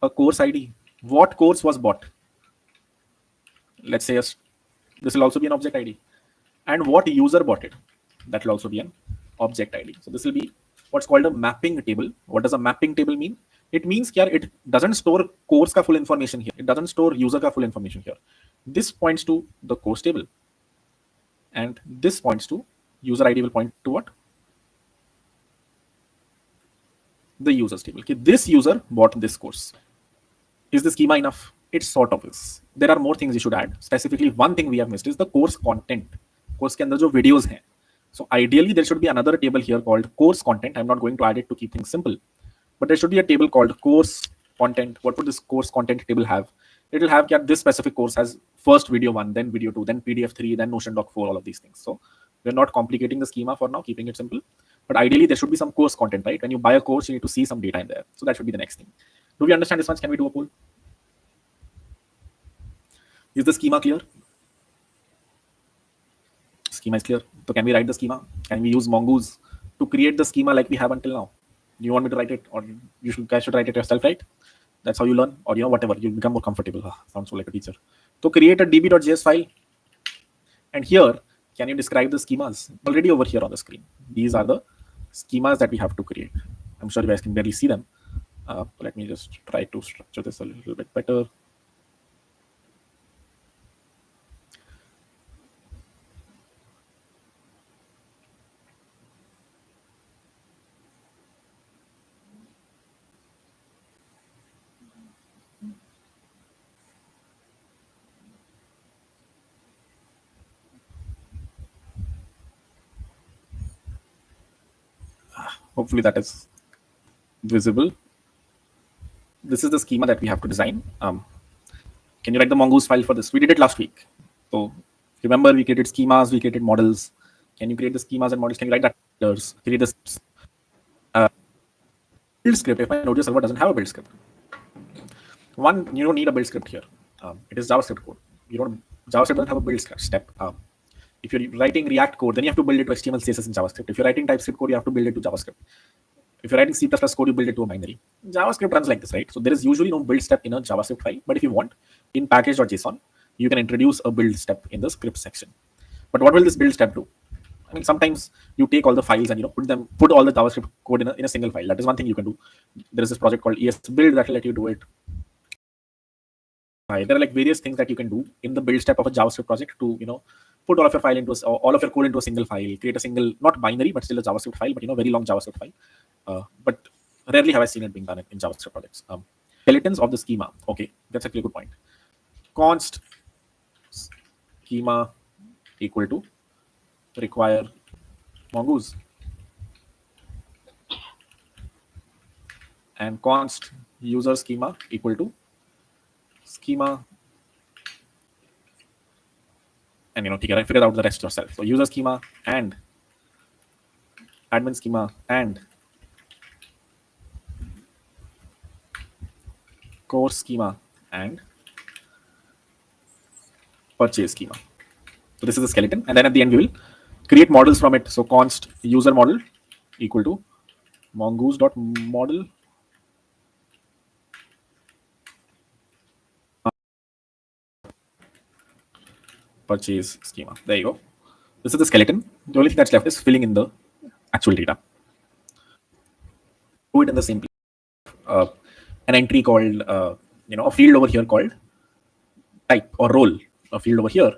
a course ID. What course was bought? Let's say this will also be an object ID. And what user bought it? That will also be an object ID. So this will be what's called a mapping table. What does a mapping table mean? It means it doesn't store course ka full information here. It doesn't store user ka full information here. This points to the course table. And this points to user ID will point to what? The users table. Okay, this user bought this course. Is the schema enough? It sort of is. There are more things you should add. Specifically, one thing we have missed is the course content. Course के अंदर जो videos हैं. So ideally, there should be another table here called course content. I'm not going to add it to keep things simple, but there should be a table called course content. What would this course content table have? It will have this specific course has first video 1, then video 2, then PDF 3, then Notion Doc 4, all of these things. So we're not complicating the schema for now, keeping it simple. But ideally, there should be some course content, right? When you buy a course, you need to see some data in there. So that should be the next thing. Do we understand this one? Can we do a poll? Is the schema clear? Schema is clear. So can we write the schema? Can we use Mongoose to create the schema like we have until now? Do you want me to write it, or guys should write it yourself, right? That's how you learn, or whatever, you become more comfortable. Sounds so like a teacher. So create a db.js file, and here, can you describe the schemas? Already over here on the screen. These are the schemas that we have to create. I'm sure you guys can barely see them. Let me just try to structure this a little bit better. Hopefully that is visible. This is the schema that we have to design. Can you write the Mongoose file for this? We did it last week. So remember, we created schemas, we created models. Can you create the schemas and models? Can you write that? Create this build script. If my Node.js server doesn't have a build script, you don't need a build script here. It is JavaScript code. You don't JavaScript doesn't have a build step. If you're writing React code, then you have to build it to HTML, CSS, and JavaScript. If you're writing TypeScript code, you have to build it to JavaScript. If you're writing C++ code, you build it to a binary. JavaScript runs like this, right? So there is usually no build step in a JavaScript file. But if you want, in package.json, you can introduce a build step in the script section. But what will this build step do? I mean, sometimes you take all the files and put all the JavaScript code in a single file. That is one thing you can do. There is this project called ES Build that will let you do it. There are like various things that you can do in the build step of a JavaScript project to put all of your file into all of your code into a single file, create a single, not binary but still a JavaScript file, but very long JavaScript file. But rarely have I seen it being done in JavaScript projects. Skeletons of the schema. Okay, that's actually a good point. Const schema equal to require mongoose and const user schema equal to schema, and figure out the rest yourself. So user schema and admin schema and core schema and purchase schema. So this is the skeleton, and then at the end we will create models from it. So const user model equal to mongoose.model purchase schema. There you go. This is the skeleton. The only thing that's left is filling in the actual data. Do it in the same place. An entry called a field over here called type or role. A field over here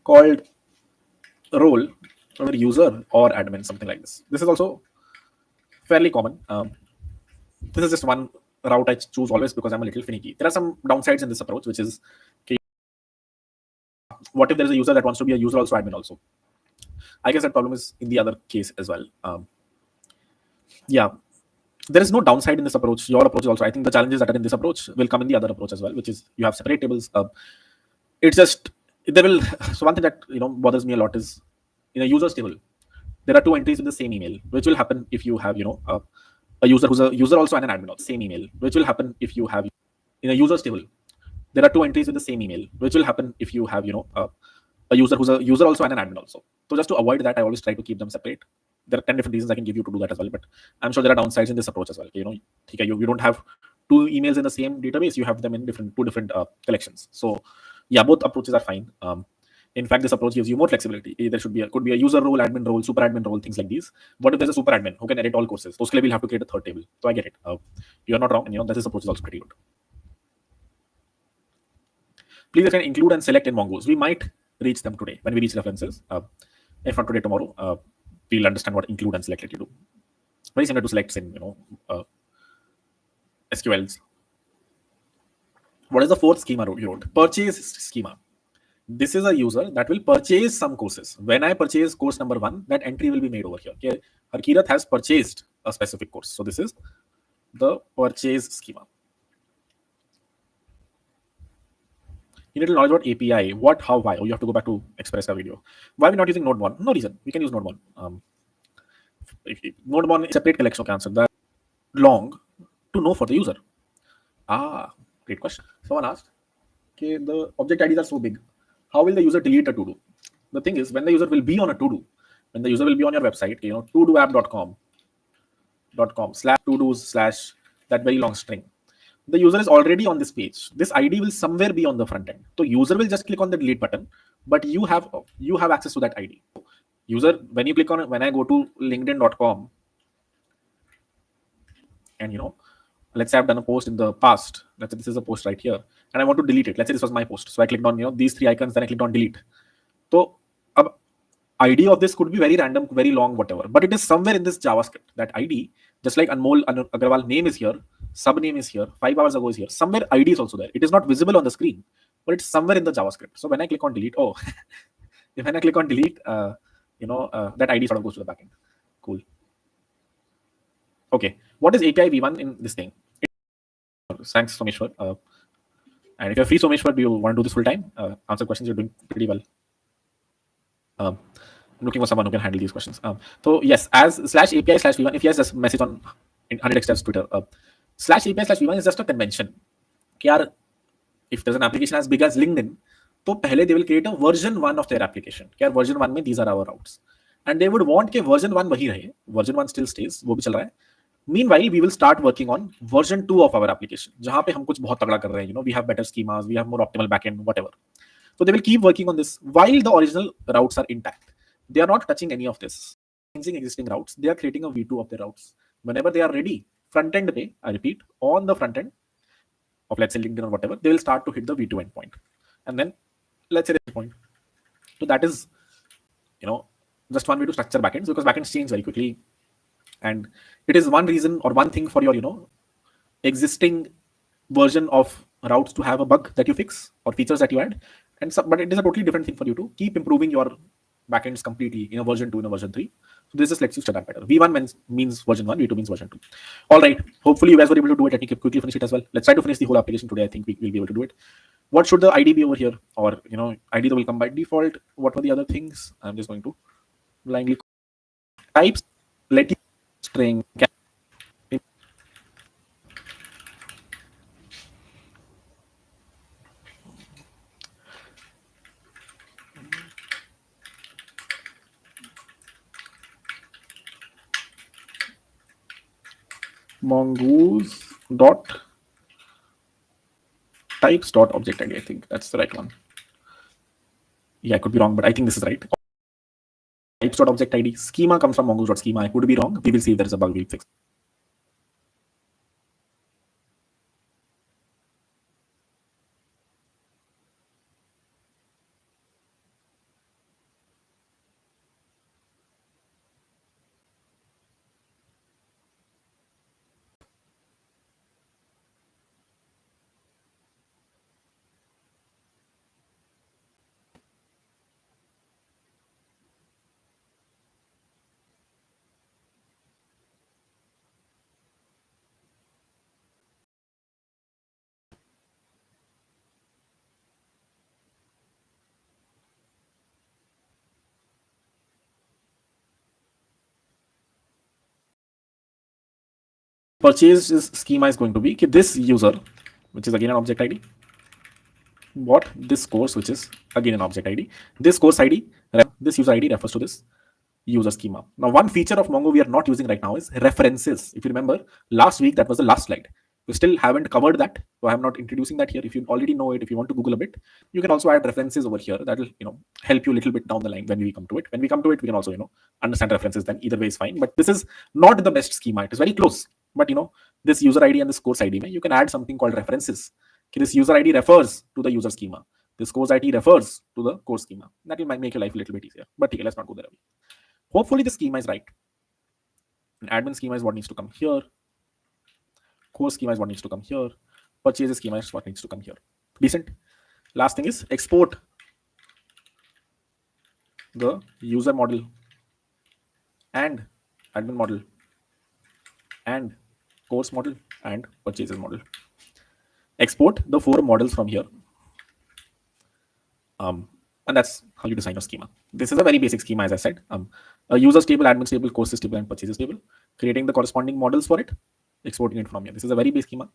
called role or user or admin, something like this. This is also fairly common. This is just one route I choose always because I'm a little finicky. There are some downsides in this approach, which is, okay, what if there is a user that wants to be a user also, admin also? I guess that problem is in the other case as well. Yeah, there is no downside in this approach. Your approach is also, I think the challenges that are in this approach will come in the other approach as well, which is you have separate tables. It's just, there will, so one thing that bothers me a lot is in a users table, there are two entries with the same email, which will happen if you have a user who's a user also and an admin also, same email, which will happen if you have in a users table. There are two entries with the same email, which will happen if you have a user who's a user also and an admin also. So just to avoid that, I always try to keep them separate. There are 10 different reasons I can give you to do that as well, but I'm sure there are downsides in this approach as well. You don't have two emails in the same database, you have them in two different collections. So yeah, both approaches are fine. In fact, this approach gives you more flexibility. There could be a user role, admin role, super admin role, things like these. What if there's a super admin who can edit all courses? So we'll have to create a third table. So I get it. You're not wrong, and this approach is also pretty good. Please can include and select in mongoose. We might reach them today when we reach references. If not today, tomorrow, we'll understand what include and select let you do. Very similar to selects in SQLs. What is the fourth schema you wrote? Purchase schema. This is a user that will purchase some courses. When I purchase course number 1, that entry will be made over here. Okay, Harkirat has purchased a specific course. So this is the purchase schema. You need to know about API. What, how, why? Oh, you have to go back to Expressa video. Why are we not using Node 1? No reason. We can use Node 1. Node 1 is a separate collection of answers that long to know for the user. Great question. Someone asked, okay, the object IDs are so big. How will the user delete a to-do? The thing is, when the user will be on a to-do, when the user will be on your website, todoapp.com /to-dos/ that very long string, the user is already on this page. This ID will somewhere be on the front end. So user will just click on the delete button, but you have access to that ID. User, when you click on it, when I go to linkedin.com and let's say I've done a post in the past. Let's say this is a post right here, and I want to delete it. Let's say this was my post. So I clicked on these 3 icons, then I clicked on delete. So ID of this could be very random, very long, whatever. But it is somewhere in this JavaScript. That ID, just like Anmol Agarwal name is here, sub name is here, 5 hours ago is here. Somewhere ID is also there. It is not visible on the screen, but it's somewhere in the JavaScript. So when I click on delete, when I click on delete, that ID sort of goes to the backend. Cool. Okay, what is API v1 in this thing? Thanks, Someshwar. And if you're free, Someshwar, do you want to do this full time? Answer questions, you're doing pretty well. I'm looking for someone who can handle these questions. So yes, as /API/v1, if he has a message on 100x Twitter, /API/v1 is just a convention. if there's an application as big as LinkedIn, तो पहले they will create a version 1 of their application. क्या version 1 में these are our routes. And they would want कि version 1 वही रहे, version 1 still stays, वो भी चल रहा है. Meanwhile, we will start working on version 2 of our application, जहाँ पे हम कुछ बहुत तगड़ा कर रहे हैं, you know, we have better schemas, we have more optimal backend, whatever. So they will keep working on this while the original routes are intact. They are not touching any of this. Changing existing routes, they are creating a V2 of their routes. Whenever they are ready, front end pay, I repeat, on the front end of let's say LinkedIn or whatever, they will start to hit the V2 endpoint. And then let's say the point. So that is, you know, just one way to structure backends because backends change very quickly. And it is one reason or one thing for your, you know, existing version of routes to have a bug that you fix or features that you add. And so, but it is a totally different thing for you to keep improving your backends completely in a version 2, in a version 3. So this just lets you start that better. V1 means version 1, V2 means version 2. All right. Hopefully you guys were able to do it. Let me quickly finish it as well. Let's try to finish the whole application today. I think we will be able to do it. What should the ID be over here? Or, you know, ID that will come by default. What were the other things? I'm just going to blindly types. Let you string mongoose dot types dot object ID. I think that's the right one. Yeah, I could be wrong, but I think this is right. Types dot object ID. Schema comes from mongoose dot schema. I could be wrong. We will see if there is a bug. We'll fix. Purchase schema is going to be this user, which is again an object ID, bought this course, which is again an object ID. This course ID, this user ID refers to this user schema. Now, one feature of Mongo we are not using right now is references. If you remember, last week that was the last slide. We still haven't covered that, so I'm not introducing that here. If you already know it, if you want to Google a bit, you can also add references over here. That will, you know, help you a little bit down the line when we come to it. When we come to it, we can also, you know, understand references. Then either way is fine. But this is not the best schema. It is very close. But you know, this user ID and this course ID, you can add something called references. This user ID refers to the user schema. This course ID refers to the course schema. That will make your life a little bit easier. But okay, let's not go there. Hopefully the schema is right. And admin schema is what needs to come here. Course schema is what needs to come here. Purchase schema is what needs to come here. Decent. Last thing is export the user model and admin model and course model and purchases model. Export the 4 models from here. And that's how you design your schema. This is a very basic schema, as I said. A users table, admins table, courses table, and purchases table. Creating the corresponding models for it, exporting it from here. This is a very basic schema.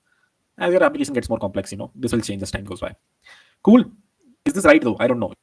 As your application gets more complex, you know, this will change as time goes by. Cool. Is this right though? I don't know.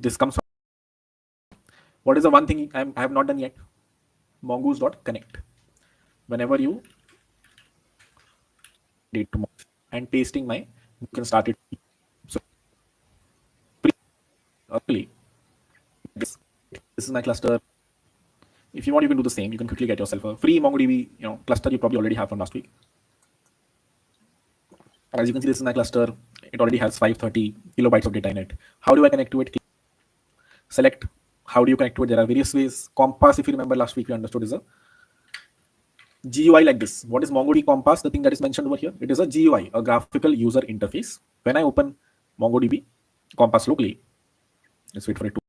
this comes from, what is the one thing I have not done yet? Mongoose.connect. Whenever you date tomorrow and pasting my, you can start it. So early, this is my cluster. If you want, you can do the same. You can quickly get yourself a free MongoDB cluster you probably already have from last week. As you can see, this is my cluster. It already has 530 kilobytes of data in it. How do I connect to it? Select. How do you connect to it? There are various ways. Compass, if you remember last week, we understood is a GUI like this. What is MongoDB Compass? The thing that is mentioned over here. It is a GUI, a graphical user interface. When I open MongoDB Compass locally, let's wait for it to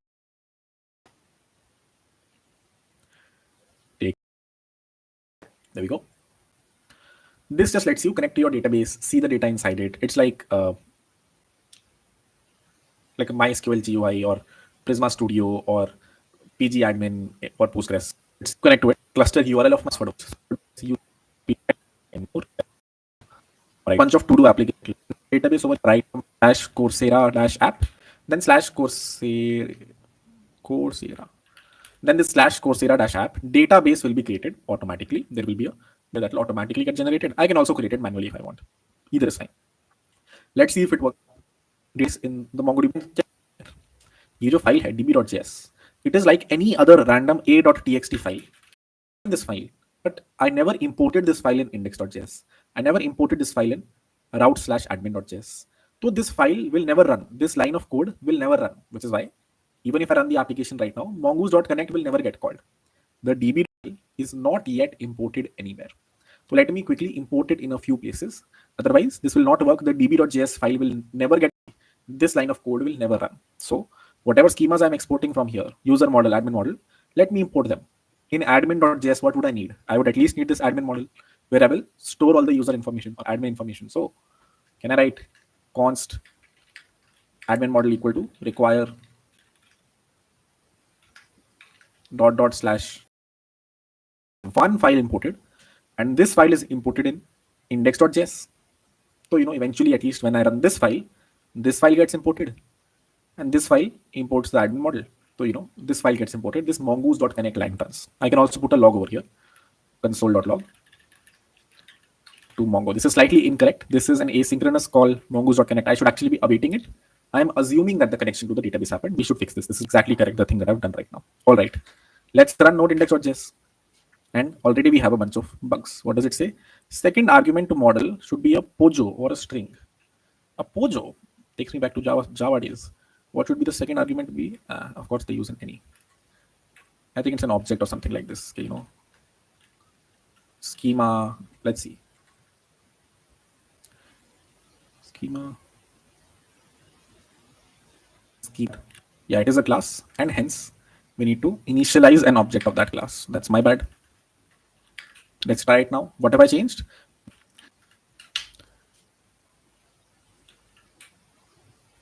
take. There we go. This just lets you connect to your database, see the data inside it. It's like a MySQL GUI or Prisma Studio or PG admin or Postgres. Let's connect to it. Cluster URL of my you right. Bunch of to-do application database over right dash Coursera dash app, then slash Coursera. Then this slash Coursera dash app database will be created automatically. There will be a that will automatically get generated. I can also create it manually if I want. Either is fine. Let's see if it works. This in the MongoDB. ये जो file है db.js, it is like any other random a.txt file. This file, but I never imported this file in index.js. I never imported this file in route/admin.js. So this file will never run. This line of code will never run, which is why even if I run the application right now, mongoose.connect will never get called. The db is not yet imported anywhere. So let me quickly import it in a few places. Otherwise, this will not work. The db.js file will never get, this line of code will never run. So whatever schemas I'm exporting from here, user model, admin model, let me import them. In admin.js, what would I need? I would at least need this admin model where I will store all the user information or admin information. So can I write const admin model equal to require dot slash one file imported, and this file is imported in index.js. So eventually, at least when I run this file gets imported, and this file imports the admin model. So this file gets imported. This mongoose.connect line runs. I can also put a log over here, console.log to Mongo. This is slightly incorrect. This is an asynchronous call mongoose.connect. I should actually be awaiting it. I am assuming that the connection to the database happened. We should fix this. This is exactly correct, the thing that I've done right now. All right, let's run node index.js. And already we have a bunch of bugs. What does it say? Second argument to model should be a pojo or a string. A pojo takes me back to Java days. What should be the second argument be? Of course, they use an any. I think it's an object or something like this. Schema. Let's see. Schema. Yeah, it is a class, and hence we need to initialize an object of that class. That's my bad. Let's try it now. What have I changed?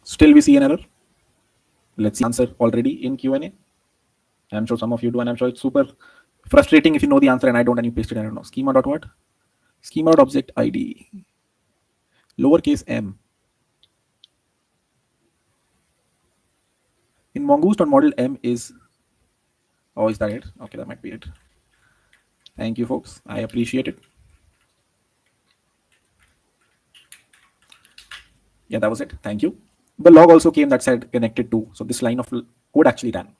Still we see an error. Let's see answer already in Q&A. I'm sure some of you do, and I'm sure it's super frustrating if you know the answer and I don't, and you paste it. I don't know. Schema dot what? Schema dot object ID. Lowercase m. In mongoose.model m is. Oh, is that it? Okay, that might be it. Thank you, folks. I appreciate it. Yeah, that was it. Thank you. The log also came that said connected to. So this line of code actually ran.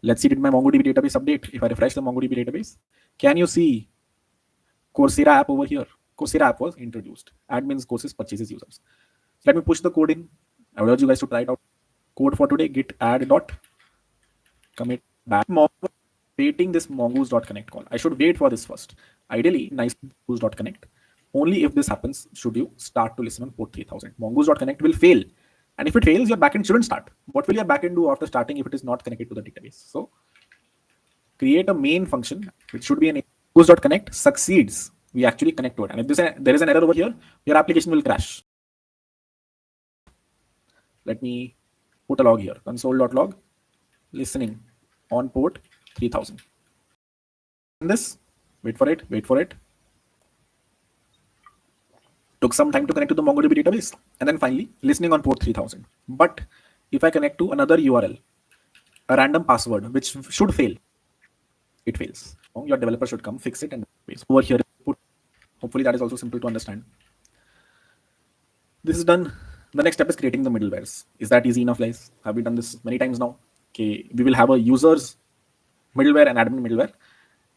Let's see, did my MongoDB database update? If I refresh the MongoDB database, can you see Coursera app over here? Coursera app was introduced. Admins, courses, purchases, users. So let me push the code in. I would urge you guys to try it out. Code for today, git add dot commit back. Waiting this mongoose.connect call. I should wait for this first. Ideally, nice mongoose.connect. Only if this happens should you start to listen on port 3000. Mongoose.connect will fail. And if it fails, your backend shouldn't start. What will your backend do after starting if it is not connected to the database? So create a main function, which should be an mongoose.connect succeeds. We actually connect to it. And if there is an error over here, your application will crash. Let me put a log here, console.log, listening on port 3000. And this, wait for it. Took some time to connect to the MongoDB database. And then finally, listening on port 3000. But If I connect to another URL, a random password which should fail, it fails. Your developer should come fix it and over here put. Hopefully that is also simple to understand. This is done. The next step is creating the middlewares. Is that easy enough, guys? Have we done this many times now? Okay, we will have a users middleware and admin middleware,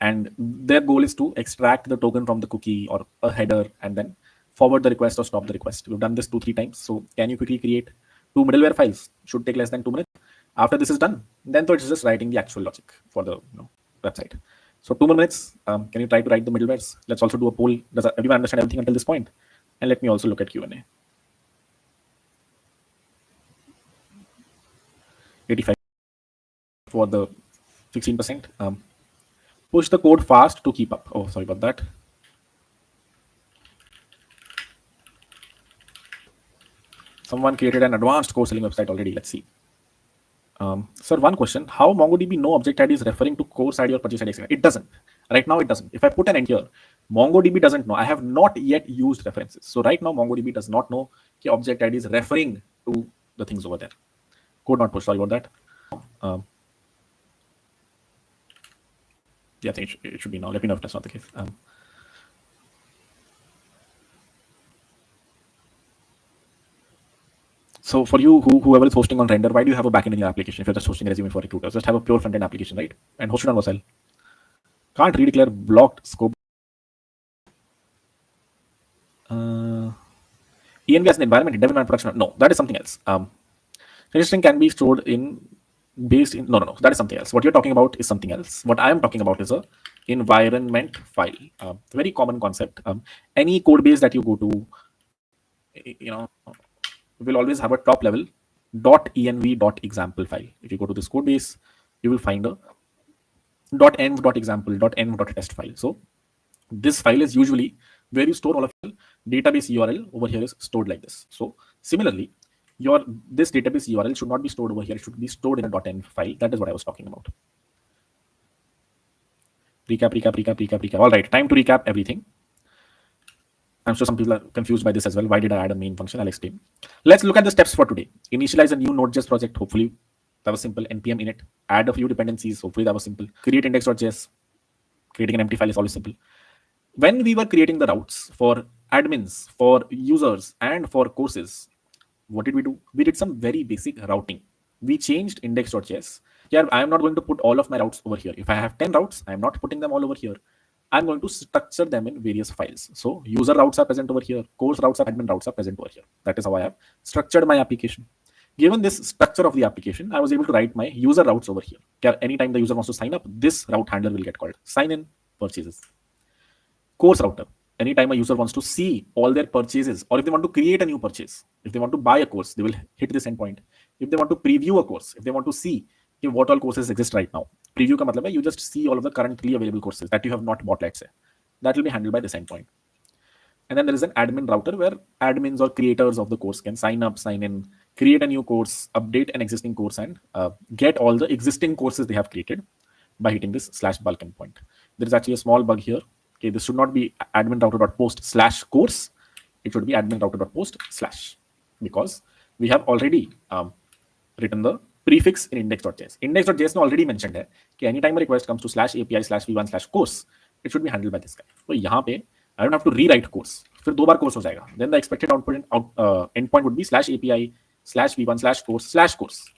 and their goal is to extract the token from the cookie or a header and then forward the request or stop the request. We've done this 2-3 times. So can you quickly create 2 middleware files? Should take less than 2 minutes. After this is done, then so it's just writing the actual logic for the website. So 2 more minutes. Can you try to write the middlewares? Let's also do a poll. Does everyone understand everything until this point? And let me also look at Q&A. 85 for the 16%. Push the code fast to keep up. Oh, sorry about that. Someone created an advanced course selling website already. Let's see. Sir, one question. How MongoDB no object ID is referring to course ID or purchase ID? It doesn't. Right now, it doesn't. If I put an end here, MongoDB doesn't know. I have not yet used references. So right now, MongoDB does not know the object ID is referring to the things over there. Code not pushed. Sorry about that. Yeah, I think it should be now. Let me know if that's not the case. So for you, whoever is hosting on Render, why do you have a backend in your application if you're just hosting a resume for recruiters? Just have a pure front-end application, right? And host it on Vercel. Can't redeclare blocked scope. ENV as an environment in development production. No, that is something else. Registering can be stored in based in no, that is something else. What you're talking about is something else. What I am talking about is a environment file. Very common concept. Any code base that you go to, will always have a top level .env .example file. If you go to this code base, you will find a .env .example .env .test file. So this file is usually where you store all of your database URL. Over here is stored like this. So similarly, this database URL should not be stored over here. It should be stored in a .env file. That is what I was talking about. Recap. All right, time to recap everything. I'm sure some people are confused by this as well. Why did I add a main function? I'll explain. Let's look at the steps for today. Initialize a new Node.js project. Hopefully that was simple. npm init. Add a few dependencies. Hopefully that was simple. Create index.js. Creating an empty file is always simple. When we were creating the routes for admins, for users, and for courses, what did we do? We did some very basic routing. We changed index.js. Yeah, I am not going to put all of my routes over here. If I have 10 routes, I am not putting them all over here. I'm going to structure them in various files. So user routes are present over here. Course routes are admin routes are present over here. That is how I have structured my application. Given this structure of the application, I was able to write my user routes over here. Anytime the user wants to sign up, this route handler will get called. Sign in, purchases. Course router. Anytime a user wants to see all their purchases, or if they want to create a new purchase, if they want to buy a course, they will hit this endpoint. If they want to preview a course, if they want to see what all courses exist right now. Preview ka matlab hai you just see all of the currently available courses that you have not bought, let's say. That will be handled by this endpoint. And then there is an admin router where admins or creators of the course can sign up, sign in, create a new course, update an existing course, and get all the existing courses they have created by hitting this /bulk endpoint. There is actually a small bug here. Okay, this should not be admin router.post/course. It should be admin router.post/ because we have already written the prefix in index.js. Index.js ने already mentioned है कि anytime a request comes to /API/v1/course, it should be handled by this guy. So यहाँ पे I don't have to rewrite course. फिर 2 बार course हो जाएगा. Then the expected endpoint would be /API/v1/course/course.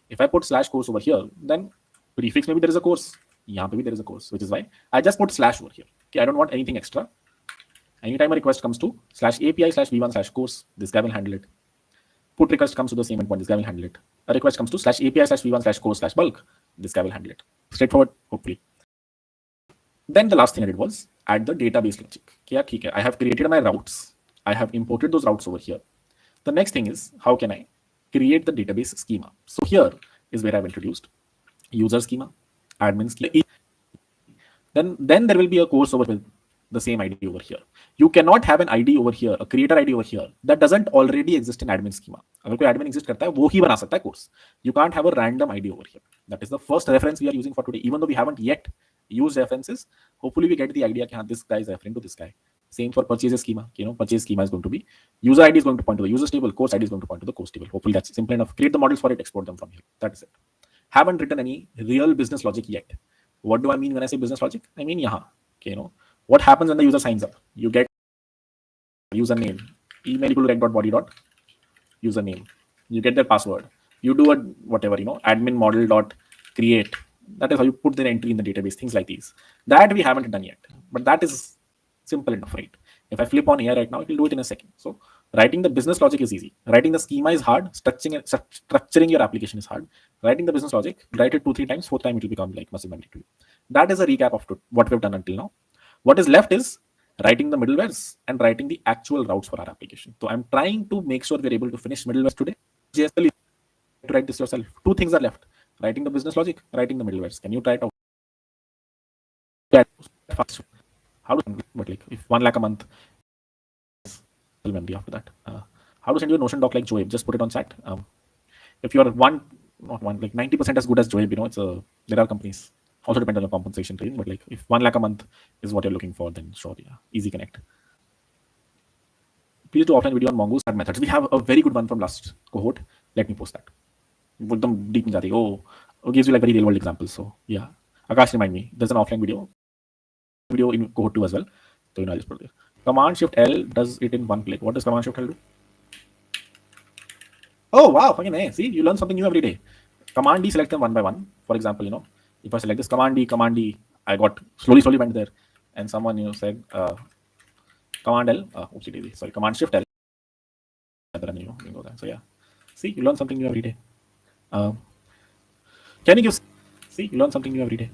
If I put /course over here, then prefix maybe there is a course. यहाँ पे भी there is a course, which is why I just put / over here. Okay, I don't want anything extra. Anytime a request comes to /API/v1/course, this guy will handle it. Put request comes to the same endpoint, this guy will handle it. A request comes to /API/v1/course/bulk, this guy will handle it. Straightforward, hopefully. Then the last thing I did was add the database logic. Okay, I have created my routes. I have imported those routes over here. The next thing is, how can I create the database schema? So here is where I've introduced user schema, admin schema. Then there will be a course over with the same ID over here. You cannot have an ID over here, a creator ID over here that doesn't already exist in admin schema. अगर कोई admin exist करता है, वो ही बना सकता है course. You can't have a random ID over here. That is the first reference we are using for today. Even though we haven't yet used references, hopefully we get the idea that this guy is referring to this guy. Same for purchases schema. Purchase schema is going to be user ID is going to point to the users table, course ID is going to point to the course table. Hopefully that's simple enough. Create the models for it, export them from here. That's it. Haven't written any real business logic yet. What do I mean when I say business logic? I mean, yaha. What happens when the user signs up? You get username, email equal to rec.body dot username. You get their password. You do a whatever, admin model dot create. That is how you put their entry in the database, things like these. That we haven't done yet, but that is simple enough, right? If I flip on here right now, it will do it in a second. So writing the business logic is easy. Writing the schema is hard. Structuring your application is hard. Writing the business logic, write it 2-3 times, fourth time it will become like muscle memory to you. That is a recap of what we've done until now. What is left is writing the middlewares and writing the actual routes for our application. So I'm trying to make sure we're able to finish middlewares today. JSL is to write this yourself. Two things are left: writing the business logic, writing the middlewares. Can you try it out? Yeah, fast. How to, but like if 1 lakh a month, memory after that. How to send you a Notion doc like Joab? Just put it on chat. If you are not one, like 90% as good as Joab, there are companies. Also depend on the compensation range, but like if 1 lakh a month is what you're looking for, then sure, yeah, easy connect. Please do offline video on Mongoose and methods. We have a very good one from last cohort. Let me post that. Deep in jati. Oh, it gives you like very real world examples. So yeah, Akash, remind me. There's an offline video in cohort 2 as well. So I'll just put it there. Command Shift L does it in one click. What does Command Shift L do? Oh wow, fucking A. See, you learn something new every day. Command D, select them one by one. For example, if I select this Command D, I got slowly went there, and someone said Command L. Oopsie daisy. Sorry, Command Shift L. You go there. So yeah, see, you learn something new every day. Can you give? See, you learn something new every day.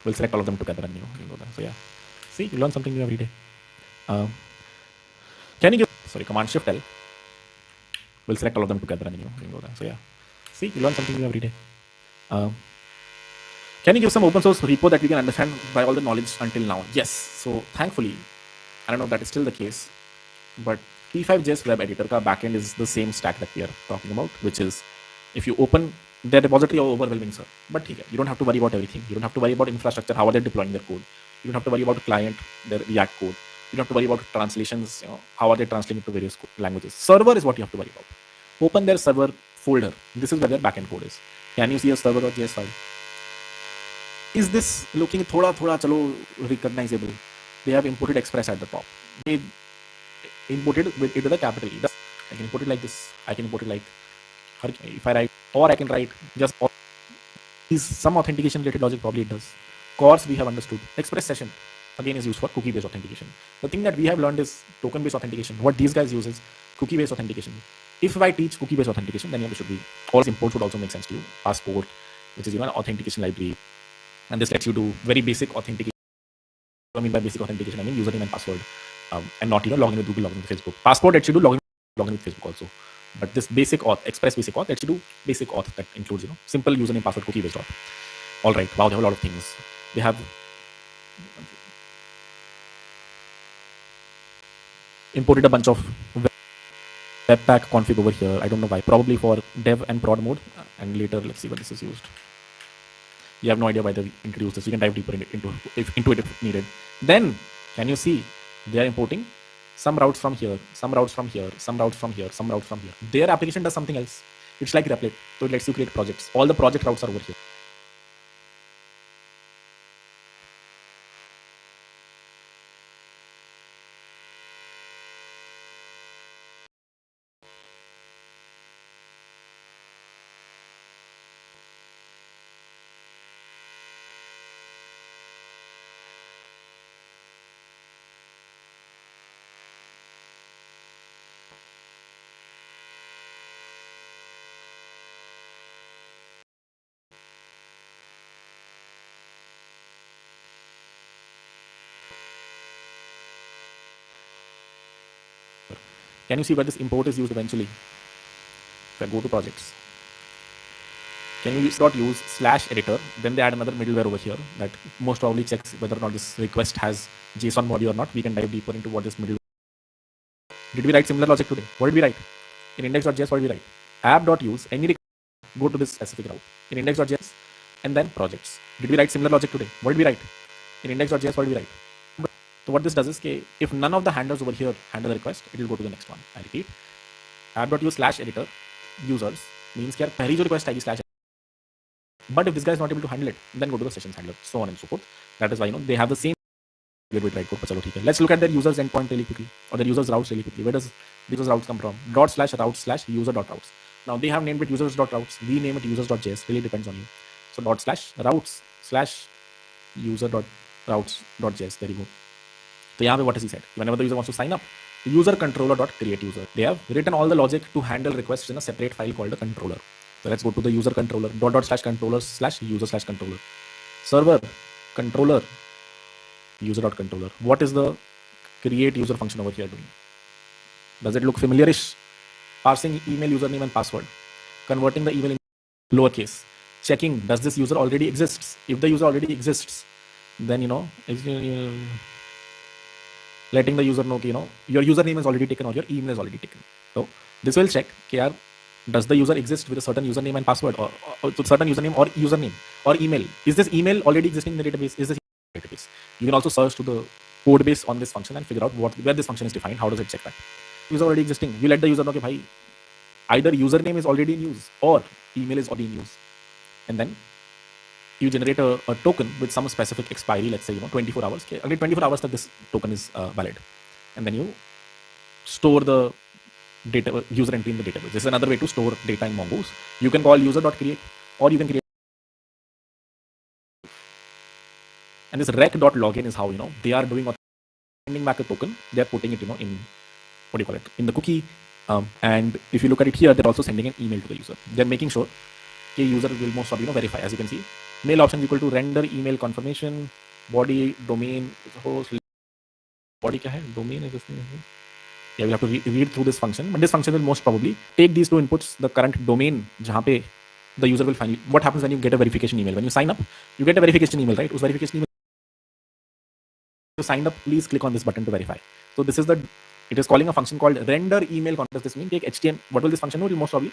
We'll select all of them together and go there. So yeah, see, you learn something new every day. Can you give? Sorry, Command Shift L. We'll select all of them together and go there. So yeah, see, you learn something new every day. Can you give some open source repo that we can understand by all the knowledge until now? Yes. So thankfully, I don't know if that is still the case, but T5JS web editor ka backend is the same stack that we are talking about, which is if you open their repository are overwhelming, sir. But you don't have to worry about everything. You don't have to worry about infrastructure, how are they deploying their code. You don't have to worry about client, their React code. You don't have to worry about translations, how are they translating to various languages. Server is what you have to worry about. Open their server, folder. This is where their backend code is. Can you see a server.js file? Is this looking thoda chalo recognizable? They have imported Express at the top. They imported with it with a capital E. I can import it like this. I can import it like, if I write, or I can write just is some authentication related logic, probably it does. Course we have understood. Express session again is used for cookie based authentication. The thing that we have learned is token based authentication. What these guys use is cookie based authentication. If I teach cookie based authentication, then you should be all imports would also make sense to you. Passport, which is an authentication library, and this lets you do very basic authentication. What I mean by basic authentication, I mean username and password, and not login with Google, login with Facebook. Passport lets you do login with Facebook also. But this basic auth, express basic auth, lets you do basic auth that includes simple username, password, cookie based auth. All right, wow, they have a lot of things. They have imported a bunch of webpack config over here. I don't know why. Probably for dev and prod mode. And later, let's see what this is used. You have no idea why they introduced this. You can dive deeper into it if needed. Then, can you see they are importing some routes from here, some routes from here, some routes from here, some routes from here. Their application does something else. It's like Replit, so it lets you create projects. All the project routes are over here. Can you see where this import is used eventually? If I go to projects, can you use slash editor? Then they add another middleware over here that most probably checks whether or not this request has JSON body or not. We can dive deeper into what this middleware. Did we write similar logic today? What did we write? In index.js, what did we write? App.use any go to this specific route. In index.js and then projects. Did we write similar logic today? What did we write? In index.js, what did we write? So what this does is, if none of the handlers over here handle the request, it will go to the next one. I repeat, app.use slash editor users means that पहली जो request आएगी slash. But if this guy is not able to handle it, then go to the sessions handler, so on and so forth. That is why they have the same with right code. Chalo, theek hai. Let's look at their users endpoint really quickly, or their users routes really quickly. Where does these routes come from? /routes/user.routes. Now they have named it users.routes. We name it users.js. Really depends on you. So /routes/user.routes.js. There you go. So यहाँ पे what has he said? Whenever the user wants to sign up, user controller.create user. They have written all the logic to handle requests in a separate file called a controller. So let's go to the user controller /controller/user/controller server controller user.controller. What is the create user function over here doing? Does it look familiarish? Parsing email username and password, converting the email in lowercase, checking does this user already exists. If the user already exists, then letting the user know your username is already taken or your email is already taken. So this will check does the user exist with a certain username and password, or certain username or email. Is this email already existing in the database? Is this database? You can also search to the code base on this function and figure out where this function is defined. How does it check that? User already existing. You let the user know that either username is already in use or email is already in use, and then you generate a token with some specific expiry. Let's say 24 hours. Only 24 hours that this token is valid, and then you store the data user entry in the database. This is another way to store data in Mongoose. You can call user.create, or you can create. And this rec.login is how they are doing sending back a token. They are putting it in what do you call it, in the cookie. And if you look at it here, they're also sending an email to the user. They're making sure the user will most probably verify. As you can see, mail option is equal to render email confirmation, body domain host. Body kya hai? Domain is this thing. Yeah, we'll have to read through this function, but this function will most probably take these two inputs, the current domain jahan pe the user will finally. What happens when you get a verification email? When you sign up, you get a verification email, right? Us verification email you signed up, please click on this button to verify. So this is it is calling a function called render email. What does this mean? Take HTML. What will this function do? It will most probably